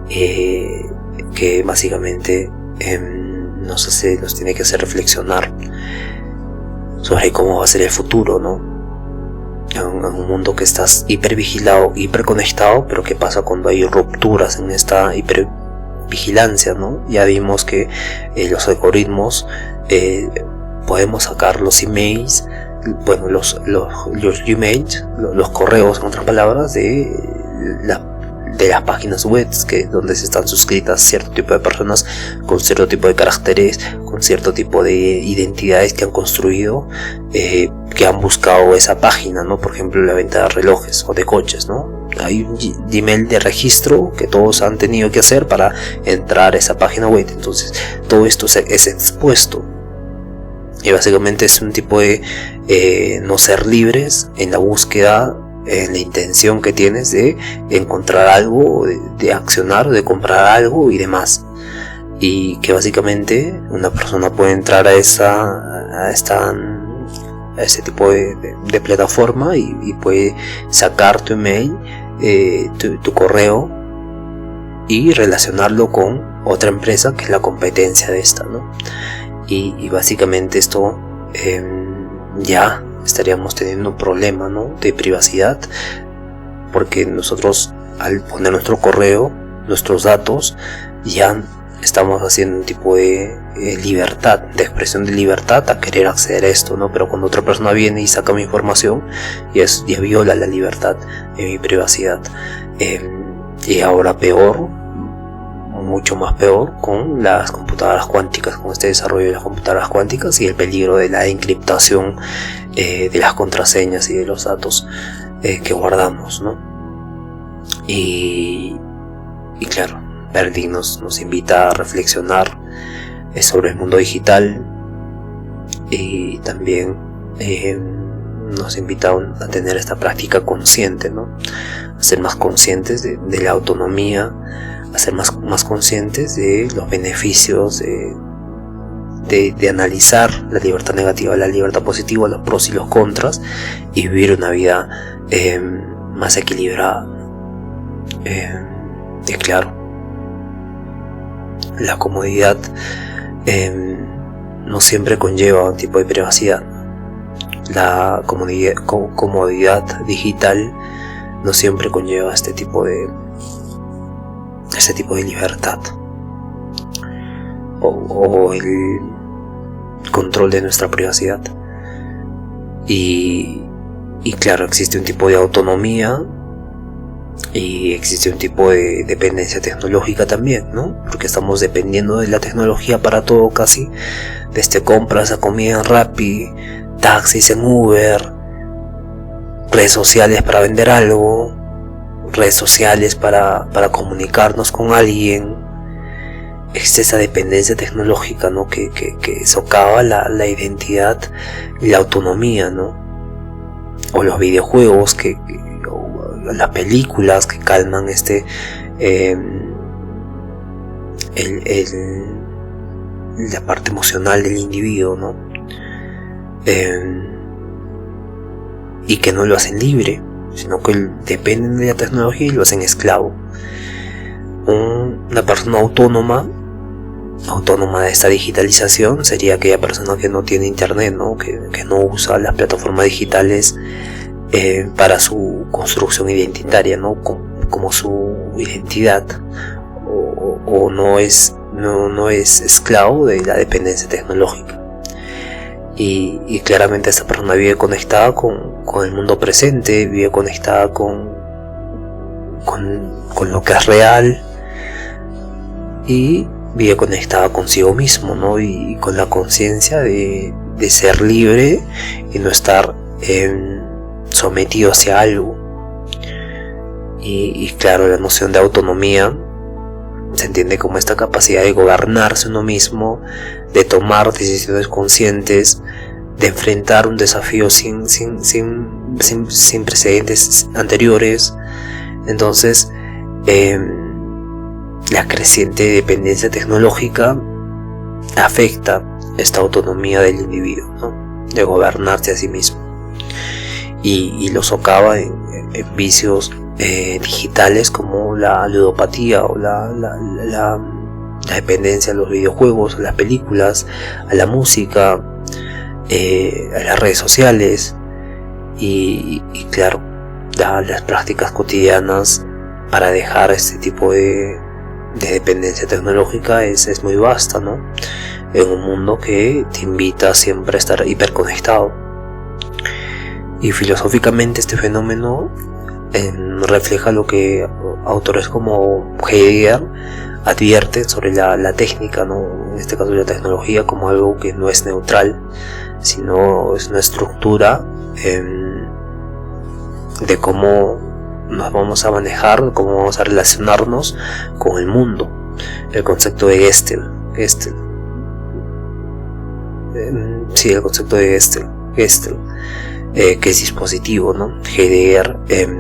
que básicamente nos tiene que hacer reflexionar sobre cómo va a ser el futuro, ¿no? En un mundo que estás hipervigilado, hiperconectado, pero ¿qué pasa cuando hay rupturas en esta hipervigilancia, ¿no? Ya vimos que los algoritmos, podemos sacar los emails, bueno, los Gmails, los correos, en otras palabras, de las páginas web donde se están suscritas cierto tipo de personas con cierto tipo de caracteres, con cierto tipo de identidades que han construido, que han buscado esa página, ¿no? Por ejemplo, la venta de relojes o de coches, ¿no? Hay un Gmail de registro que todos han tenido que hacer para entrar a esa página web. Entonces todo esto es expuesto y básicamente es un tipo de no ser libres en la búsqueda, en la intención que tienes de encontrar algo, de accionar, de comprar algo y demás. Y que básicamente una persona puede entrar a ese tipo de plataforma y puede sacar tu email, tu correo, y relacionarlo con otra empresa que es la competencia de esta, ¿no? Y básicamente esto ya estaríamos teniendo un problema, ¿no? De privacidad, porque nosotros al poner nuestro correo, nuestros datos, ya estamos haciendo un tipo de libertad, de expresión de libertad a querer acceder a esto, ¿no? Pero cuando otra persona viene y saca mi información, ya viola la libertad de mi privacidad. Y ahora peor, mucho más peor, con las computadoras cuánticas, con este desarrollo de las computadoras cuánticas y el peligro de la encriptación de las contraseñas y de los datos que guardamos, ¿no? Y claro, Verdi nos invita a reflexionar sobre el mundo digital y también nos invita a tener esta práctica consciente, ¿no? A ser más conscientes de la autonomía, a ser más conscientes de los beneficios de analizar la libertad negativa, la libertad positiva, los pros y los contras, y vivir una vida más equilibrada. Y claro, la comodidad no siempre conlleva un tipo de privacidad. La comodidad digital no siempre conlleva este tipo de libertad o el control de nuestra privacidad. Y claro, existe un tipo de autonomía y existe un tipo de dependencia tecnológica también, ¿no? Porque estamos dependiendo de la tecnología para todo casi, desde compras a comida en Rappi, taxis en Uber, redes sociales para vender algo, redes sociales para comunicarnos con alguien. Es esa dependencia tecnológica, ¿no? que socava la identidad y la autonomía, ¿no? O los videojuegos, o las películas que calman la parte emocional del individuo, ¿no? Y que no lo hacen libre, sino que dependen de la tecnología y lo hacen esclavo. Una persona autónoma autónoma de esta digitalización sería aquella persona que no tiene internet, ¿no? Que no usa las plataformas digitales para su construcción identitaria, ¿no? Como su identidad, o no es esclavo de la dependencia tecnológica. Y claramente esta persona vive conectada con el mundo presente, vive conectada con lo que es real, y vive conectada consigo mismo, ¿no? Y con la conciencia de ser libre y no estar sometido hacia algo. Y claro, la noción de autonomía se entiende como esta capacidad de gobernarse uno mismo, de tomar decisiones conscientes, de enfrentar un desafío sin precedentes anteriores. Entonces, la creciente dependencia tecnológica afecta esta autonomía del individuo, ¿no? De gobernarse a sí mismo, y lo socava en vicios digitales como la ludopatía o la dependencia a los videojuegos, a las películas, a la música, a las redes sociales, y claro, las prácticas cotidianas para dejar este tipo de dependencia tecnológica es muy vasta, ¿no? En un mundo que te invita siempre a estar hiperconectado. Y filosóficamente este fenómeno refleja lo que autores como Heidegger advierten sobre la técnica, ¿no? En este caso la tecnología, como algo que no es neutral, sino es una estructura de cómo nos vamos a manejar, cómo vamos a relacionarnos con el mundo. El concepto de Gestel, el concepto de Gestel, que es dispositivo, ¿no? Heidegger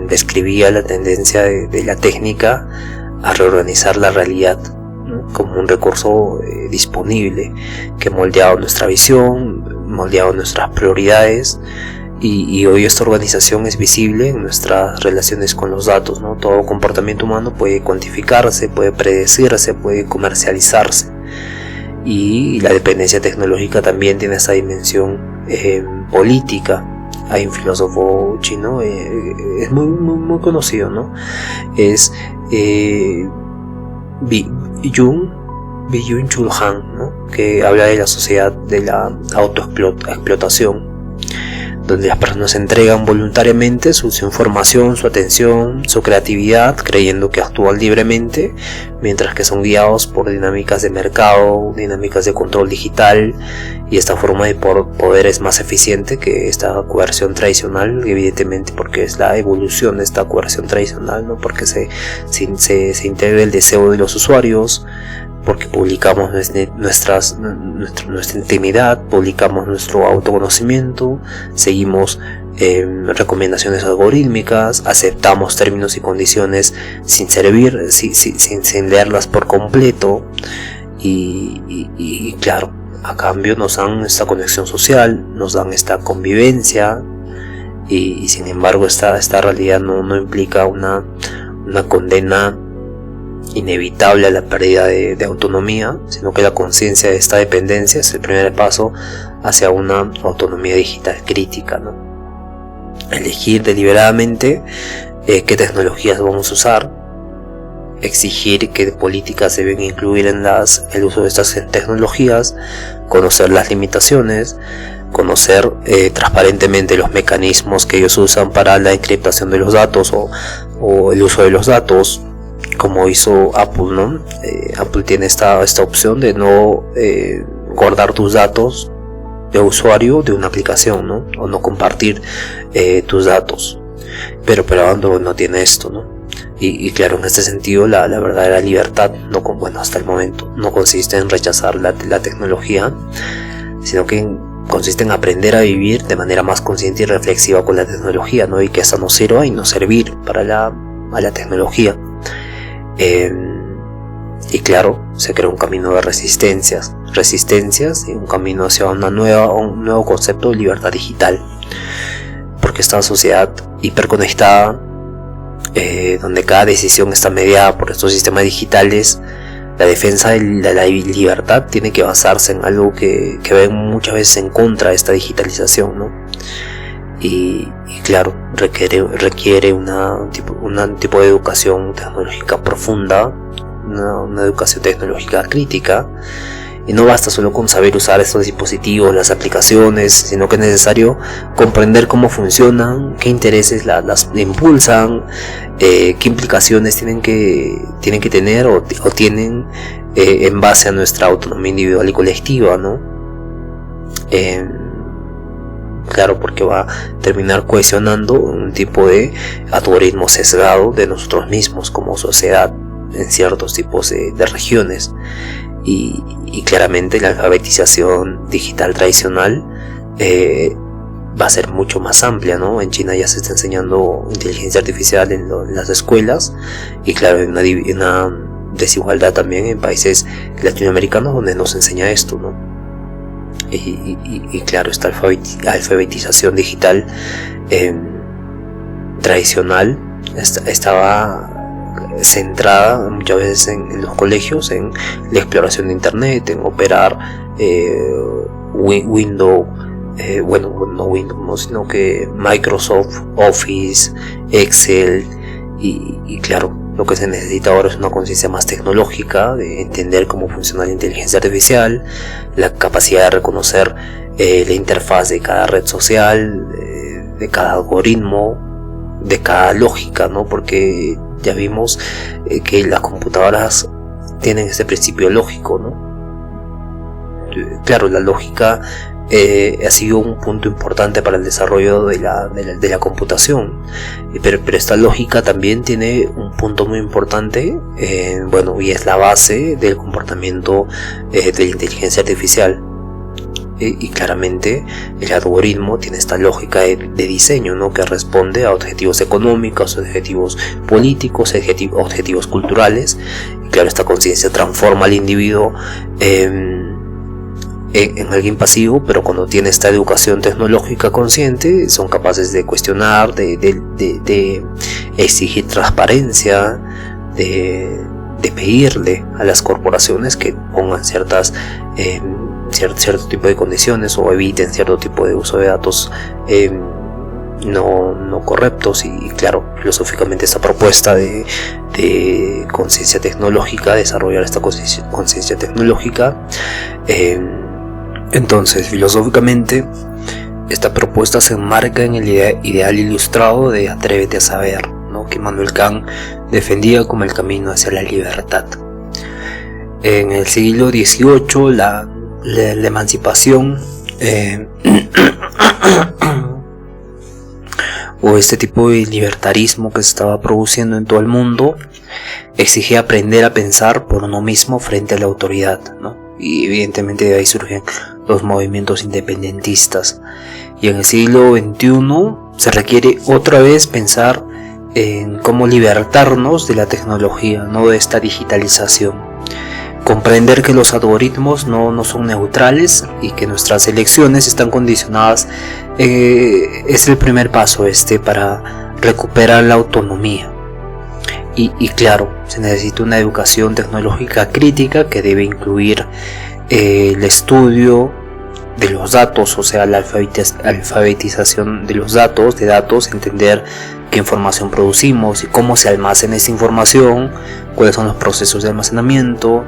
describía la tendencia de la técnica a reorganizar la realidad, ¿no? Como un recurso disponible que moldeaba nuestra visión, moldeaba nuestras prioridades. Y hoy esta organización es visible en nuestras relaciones con los datos, ¿no? Todo comportamiento humano puede cuantificarse, puede predecirse, puede comercializarse. Y la dependencia tecnológica también tiene esta dimensión política. Hay un filósofo chino, es muy conocido, ¿no? Es Byung Chul Han, ¿no? Que habla de la sociedad de la autoexplotación, donde las personas entregan voluntariamente su información, su atención, su creatividad, creyendo que actúan libremente, mientras que son guiados por dinámicas de mercado, dinámicas de control digital, y esta forma de poder es más eficiente que esta coerción tradicional, evidentemente porque es la evolución de esta coerción tradicional, ¿no? Porque se integra el deseo de los usuarios, porque publicamos nuestra intimidad, publicamos nuestro autoconocimiento, seguimos recomendaciones algorítmicas, aceptamos términos y condiciones sin leerlas por completo, y claro, a cambio nos dan esta conexión social, nos dan esta convivencia, y sin embargo esta realidad no implica una condena inevitable a la pérdida de autonomía, sino que la conciencia de esta dependencia es el primer paso hacia una autonomía digital crítica, ¿no? Elegir deliberadamente qué tecnologías vamos a usar, exigir qué políticas deben incluir en el uso de estas tecnologías, conocer las limitaciones, conocer transparentemente los mecanismos que ellos usan para la encriptación de los datos o el uso de los datos, como hizo Apple, ¿no? Apple tiene esta opción de no guardar tus datos de usuario de una aplicación, ¿no? O no compartir tus datos, pero Android no tiene esto, ¿no? Y claro, en este sentido la verdadera libertad, hasta el momento, no consiste en rechazar la tecnología, sino que consiste en aprender a vivir de manera más consciente y reflexiva con la tecnología, ¿no? Y que esa nos sirva y nos servir a la tecnología. Y claro, se crea un camino de resistencias y un camino hacia un nuevo concepto de libertad digital, porque esta sociedad hiperconectada, donde cada decisión está mediada por estos sistemas digitales, La defensa de la libertad tiene que basarse en algo que ven muchas veces en contra de esta digitalización, ¿no? Y claro, requiere un tipo de educación tecnológica profunda, una educación tecnológica crítica. Y no basta solo con saber usar estos dispositivos, las aplicaciones, sino que es necesario comprender cómo funcionan, qué intereses las impulsan, qué implicaciones tienen que tener o tienen en base a nuestra autonomía individual y colectiva, ¿no? Claro, porque va a terminar cohesionando un tipo de algoritmo sesgado de nosotros mismos como sociedad en ciertos tipos de regiones. Y claramente la alfabetización digital tradicional va a ser mucho más amplia, ¿no? En China ya se está enseñando inteligencia artificial en las escuelas, y claro, hay una desigualdad también en países latinoamericanos donde no se enseña esto, ¿no? Y claro, esta alfabetización digital tradicional estaba centrada muchas veces en los colegios, en la exploración de internet, en operar Windows, no Windows, no, sino que Microsoft Office, Excel, y claro, lo que se necesita ahora es una conciencia más tecnológica, de entender cómo funciona la inteligencia artificial, la capacidad de reconocer la interfaz de cada red social, de cada algoritmo, de cada lógica, ¿no? Porque ya vimos que las computadoras tienen este principio lógico, ¿no? Claro, la lógica ha sido un punto importante para el desarrollo de la computación, pero esta lógica también tiene un punto muy importante, y es la base del comportamiento de la inteligencia artificial. Y claramente el algoritmo tiene esta lógica de diseño, ¿no? Que responde a objetivos económicos, objetivos políticos, objetivos culturales. Y claro, esta conciencia transforma al individuo en alguien pasivo, pero cuando tiene esta educación tecnológica consciente, son capaces de cuestionar, de exigir transparencia, de pedirle a las corporaciones que pongan cierto tipo de condiciones o eviten cierto tipo de uso de datos no correctos. Y claro, filosóficamente esta propuesta de conciencia tecnológica, desarrollar esta conciencia tecnológica, entonces filosóficamente esta propuesta se enmarca en el ideal ilustrado de Atrévete a saber, ¿no? Que Immanuel Kant defendía como el camino hacia la libertad. En el siglo XVIII la emancipación o este tipo de libertarismo que se estaba produciendo en todo el mundo exigía aprender a pensar por uno mismo frente a la autoridad, ¿no? Y evidentemente de ahí surgen los movimientos independentistas. Y en el siglo XXI se requiere otra vez pensar en cómo libertarnos de la tecnología, no de esta digitalización. Comprender que los algoritmos no son neutrales y que nuestras elecciones están condicionadas es el primer paso para recuperar la autonomía. Y claro, se necesita una educación tecnológica crítica que debe incluir el estudio de los datos, o sea, la alfabetización de los datos, entender qué información producimos y cómo se almacena esa información, cuáles son los procesos de almacenamiento,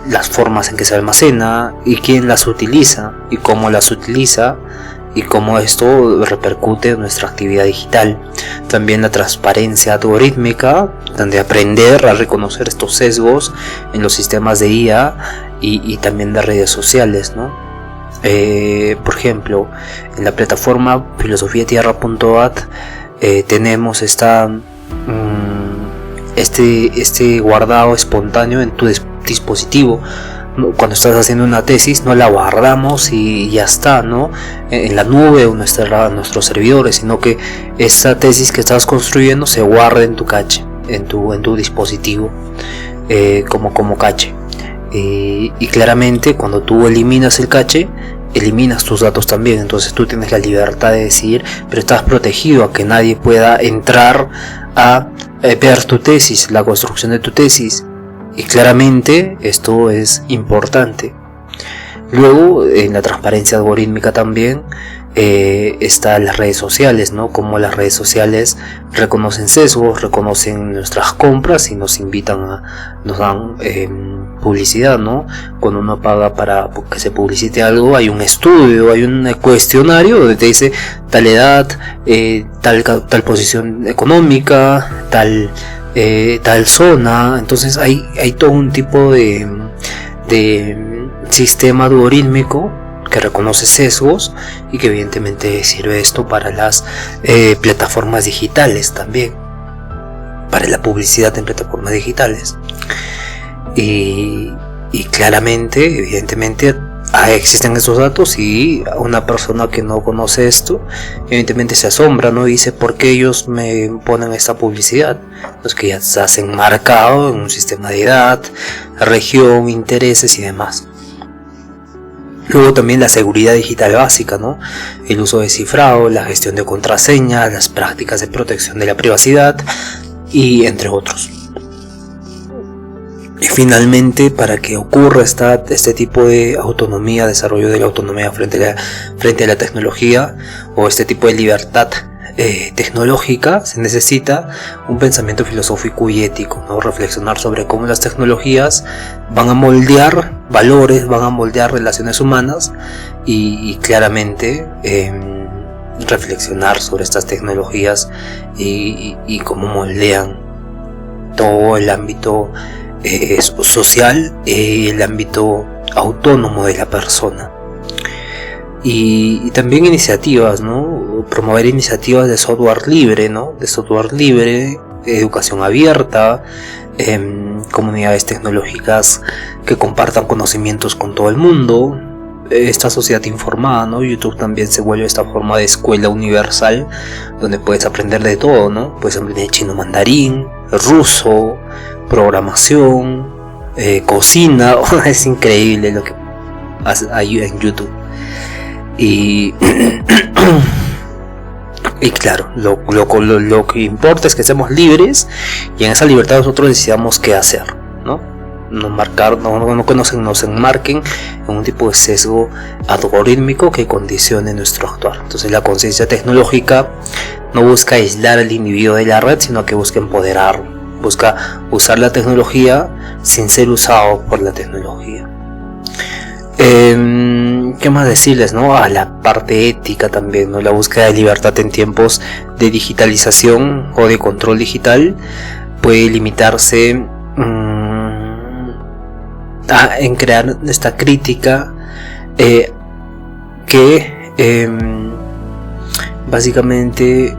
las formas en que se almacena y quién las utiliza y cómo las utiliza y cómo esto repercute en nuestra actividad digital. También la transparencia algorítmica, donde aprender a reconocer estos sesgos en los sistemas de IA y también de redes sociales, ¿no? Por ejemplo, en la plataforma filosofiatierra.at tenemos este guardado espontáneo en tu dispositivo. Cuando estás haciendo una tesis no la guardamos y ya está, ¿no? En la nube o nuestros servidores, sino que esa tesis que estás construyendo se guarda en tu cache, en tu dispositivo, como cache. Y claramente cuando tú eliminas el cache, eliminas tus datos también. Entonces tú tienes la libertad de decidir, pero estás protegido a que nadie pueda entrar a ver tu tesis, la construcción de tu tesis, Y claramente esto es importante. Luego, en la transparencia algorítmica también están las redes sociales, ¿no? Como las redes sociales reconocen sesgos, reconocen nuestras compras y nos dan publicidad, ¿no? Cuando uno paga para que se publicite algo, hay un estudio, hay un cuestionario donde te dice tal edad, tal posición económica, tal zona. Entonces hay todo un tipo de sistema algorítmico que reconoce sesgos y que evidentemente sirve esto para las plataformas digitales también, para la publicidad en plataformas digitales. Y claramente, evidentemente, existen esos datos, y una persona que no conoce esto evidentemente se asombra, ¿no? Y dice, ¿por qué ellos me ponen esta publicidad? Los que ya se hacen marcado en un sistema de edad, región, intereses y demás. Luego también la seguridad digital básica, ¿no? El uso de cifrado, la gestión de contraseñas, las prácticas de protección de la privacidad y entre otros. Y finalmente, para que ocurra este tipo de autonomía, desarrollo de la autonomía frente a la tecnología, o este tipo de libertad tecnológica, se necesita un pensamiento filosófico y ético, ¿no? Reflexionar sobre cómo las tecnologías van a moldear valores, van a moldear relaciones humanas, y claramente reflexionar sobre estas tecnologías y cómo moldean todo el ámbito social, el ámbito autónomo de la persona. Y también iniciativas, ¿no? Promover iniciativas de software libre, ¿no? De software libre, educación abierta, comunidades tecnológicas que compartan conocimientos con todo el mundo, esta sociedad informada, ¿no? YouTube también se vuelve esta forma de escuela universal donde puedes aprender de todo, ¿no? Puedes aprender chino mandarín, ruso, programación, cocina. Es increíble lo que hay en YouTube. Y claro, lo que importa es que seamos libres, y en esa libertad nosotros decidamos qué hacer, ¿no? Que nos enmarquen en un tipo de sesgo algorítmico que condicione nuestro actuar. Entonces la conciencia tecnológica no busca aislar al individuo de la red, sino que busca empoderarlo, busca usar la tecnología sin ser usado por la tecnología. ¿Qué más decirles, no? A la parte ética también, ¿no? La búsqueda de libertad en tiempos de digitalización o de control digital puede limitarse en crear esta crítica que básicamente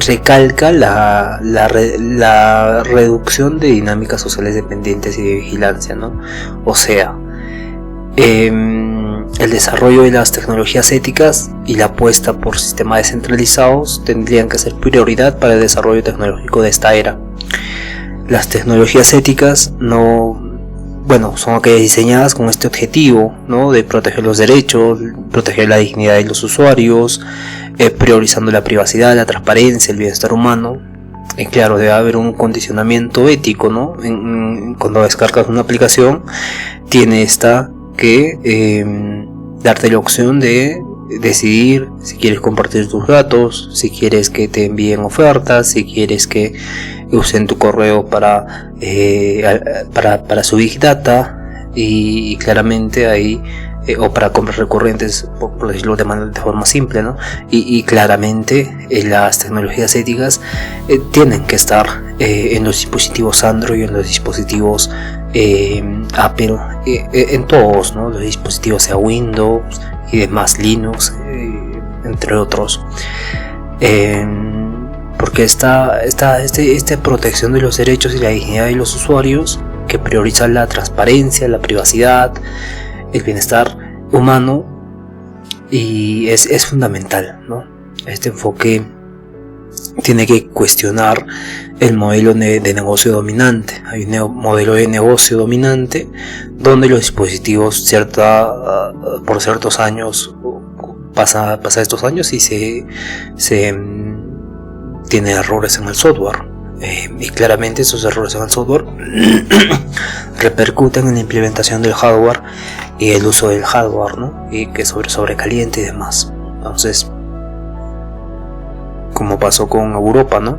recalca la reducción de dinámicas sociales dependientes y de vigilancia, ¿no? O sea, el desarrollo de las tecnologías éticas y la apuesta por sistemas descentralizados tendrían que ser prioridad para el desarrollo tecnológico de esta era. Las tecnologías éticas son aquellas diseñadas con este objetivo, ¿no? De proteger los derechos, proteger la dignidad de los usuarios, priorizando la privacidad, la transparencia, el bienestar humano. Y claro, debe haber un condicionamiento ético, ¿no? Cuando descargas una aplicación, tiene que darte la opción de decidir si quieres compartir tus datos, si quieres que te envíen ofertas, si quieres que usen tu correo para su Big Data, y claramente ahí o para compras recurrentes, por decirlo de forma simple, ¿no? Y claramente las tecnologías éticas tienen que estar en los dispositivos Android, en los dispositivos Apple, en todos, ¿no? Los dispositivos sea Windows y demás, Linux, entre otros, porque esta protección de los derechos y la dignidad de los usuarios, que prioriza la transparencia, la privacidad, el bienestar humano, y es fundamental, ¿no? Este enfoque tiene que cuestionar el modelo de negocio dominante. Hay un modelo de negocio dominante donde los dispositivos por ciertos años pasa estos años y se tiene errores en el software. y claramente esos errores en el software repercuten en la implementación del hardware y el uso del hardware, ¿no? Y que sobrecaliente y demás. Entonces, como pasó con Europa, ¿no?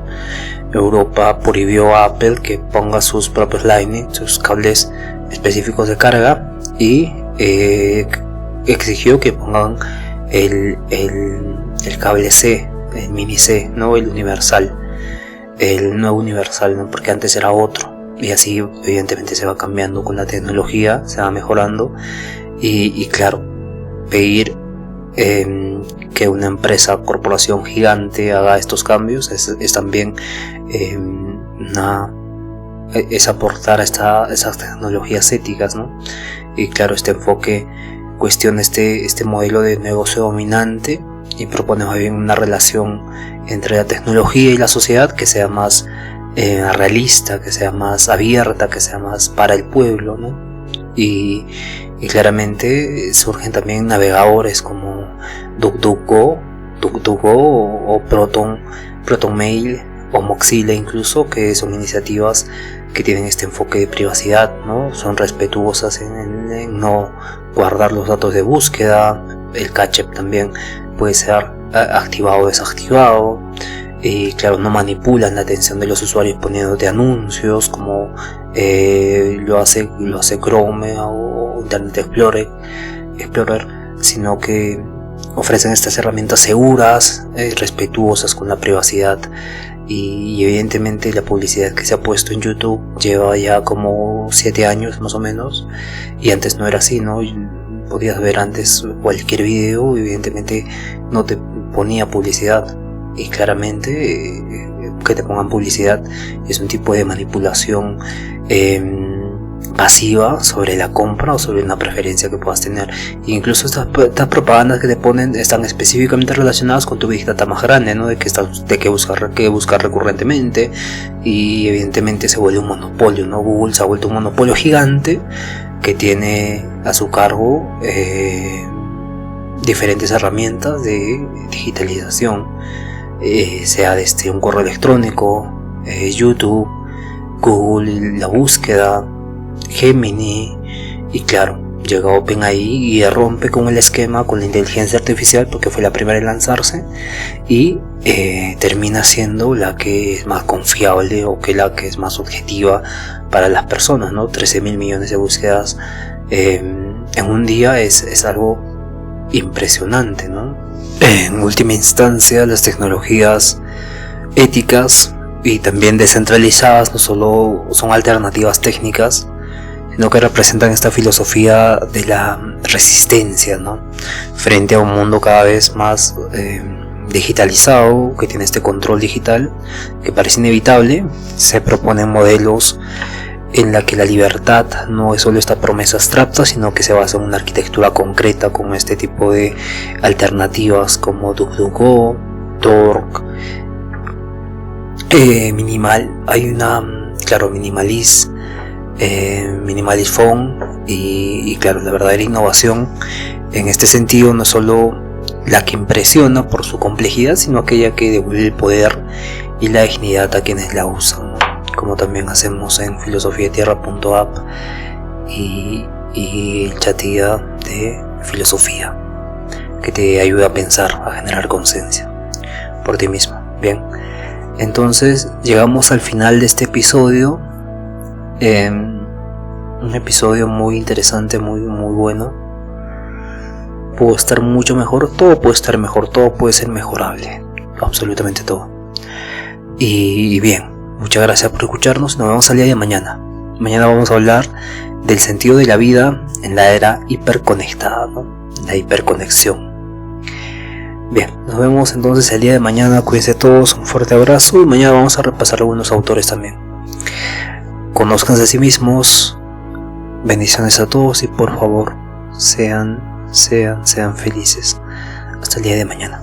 Europa prohibió a Apple que ponga sus propios Lightning, sus cables específicos de carga, y exigió que pongan el cable C, el mini C, no el universal, el nuevo universal, ¿no? Porque antes era otro, y así evidentemente se va cambiando con la tecnología, se va mejorando, y claro, pedir que una empresa, corporación gigante haga estos cambios es también es aportar a esas tecnologías éticas, ¿no? Y claro, este enfoque cuestiona este modelo de negocio dominante y propone más bien una relación entre la tecnología y la sociedad que sea más realista, que sea más abierta, que sea más para el pueblo, ¿no? Y claramente surgen también navegadores como DuckDuckGo o ProtonMail o Mozilla incluso, que son iniciativas que tienen este enfoque de privacidad, ¿no? Son respetuosas en no guardar los datos de búsqueda. El cache también puede ser activado o desactivado. Y claro, no manipulan la atención de los usuarios poniéndote anuncios como lo hace Chrome o Internet Explorer, sino que ofrecen estas herramientas seguras, respetuosas con la privacidad. Y evidentemente la publicidad que se ha puesto en YouTube lleva ya como 7 años más o menos, y antes no era así, ¿no? Podías ver antes cualquier video, evidentemente no te ponía publicidad, y claramente que te pongan publicidad es un tipo de manipulación pasiva sobre la compra o sobre una preferencia que puedas tener. E incluso estas propagandas que te ponen están específicamente relacionadas con tu Big Data más grande, ¿no? De que buscar recurrentemente, y evidentemente se vuelve un monopolio, ¿no? Google se ha vuelto un monopolio gigante que tiene a su cargo diferentes herramientas de digitalización, sea desde un correo electrónico, YouTube, Google, la búsqueda, Gemini, y claro, llega OpenAI y rompe con el esquema, con la inteligencia artificial, porque fue la primera en lanzarse, y termina siendo la que es más confiable, o que la que es más objetiva para las personas, ¿no? 13.000 millones de búsquedas en un día es algo impresionante, ¿no? En última instancia, las tecnologías éticas y también descentralizadas no solo son alternativas técnicas, sino que representan esta filosofía de la resistencia, ¿no? Frente a un mundo cada vez más digitalizado, que tiene este control digital que parece inevitable. Se proponen modelos en la que la libertad no es solo esta promesa abstracta, sino que se basa en una arquitectura concreta con este tipo de alternativas como DuckDuckGo, Torque, hay una, claro, Minimalist Phone, y claro, la verdadera innovación en este sentido no es solo la que impresiona por su complejidad, sino aquella que devuelve el poder y la dignidad a quienes la usan, ¿no? Como también hacemos en filosofiatierra.app y el chatilla de filosofía, que te ayuda a pensar, a generar conciencia por ti mismo. Bien, entonces llegamos al final de este episodio, un episodio muy interesante, muy bueno. Pudo estar mucho mejor, todo puede estar mejor, todo puede ser mejorable, absolutamente todo. Y bien, muchas gracias por escucharnos. Nos vemos el día de mañana. Mañana vamos a hablar del sentido de la vida en la era hiperconectada, ¿no? La hiperconexión. Bien, nos vemos entonces el día de mañana. Cuídense todos, un fuerte abrazo, y mañana vamos a repasar algunos autores también. Conózcanse a sí mismos. Bendiciones a todos, y por favor, sean felices. Hasta el día de mañana.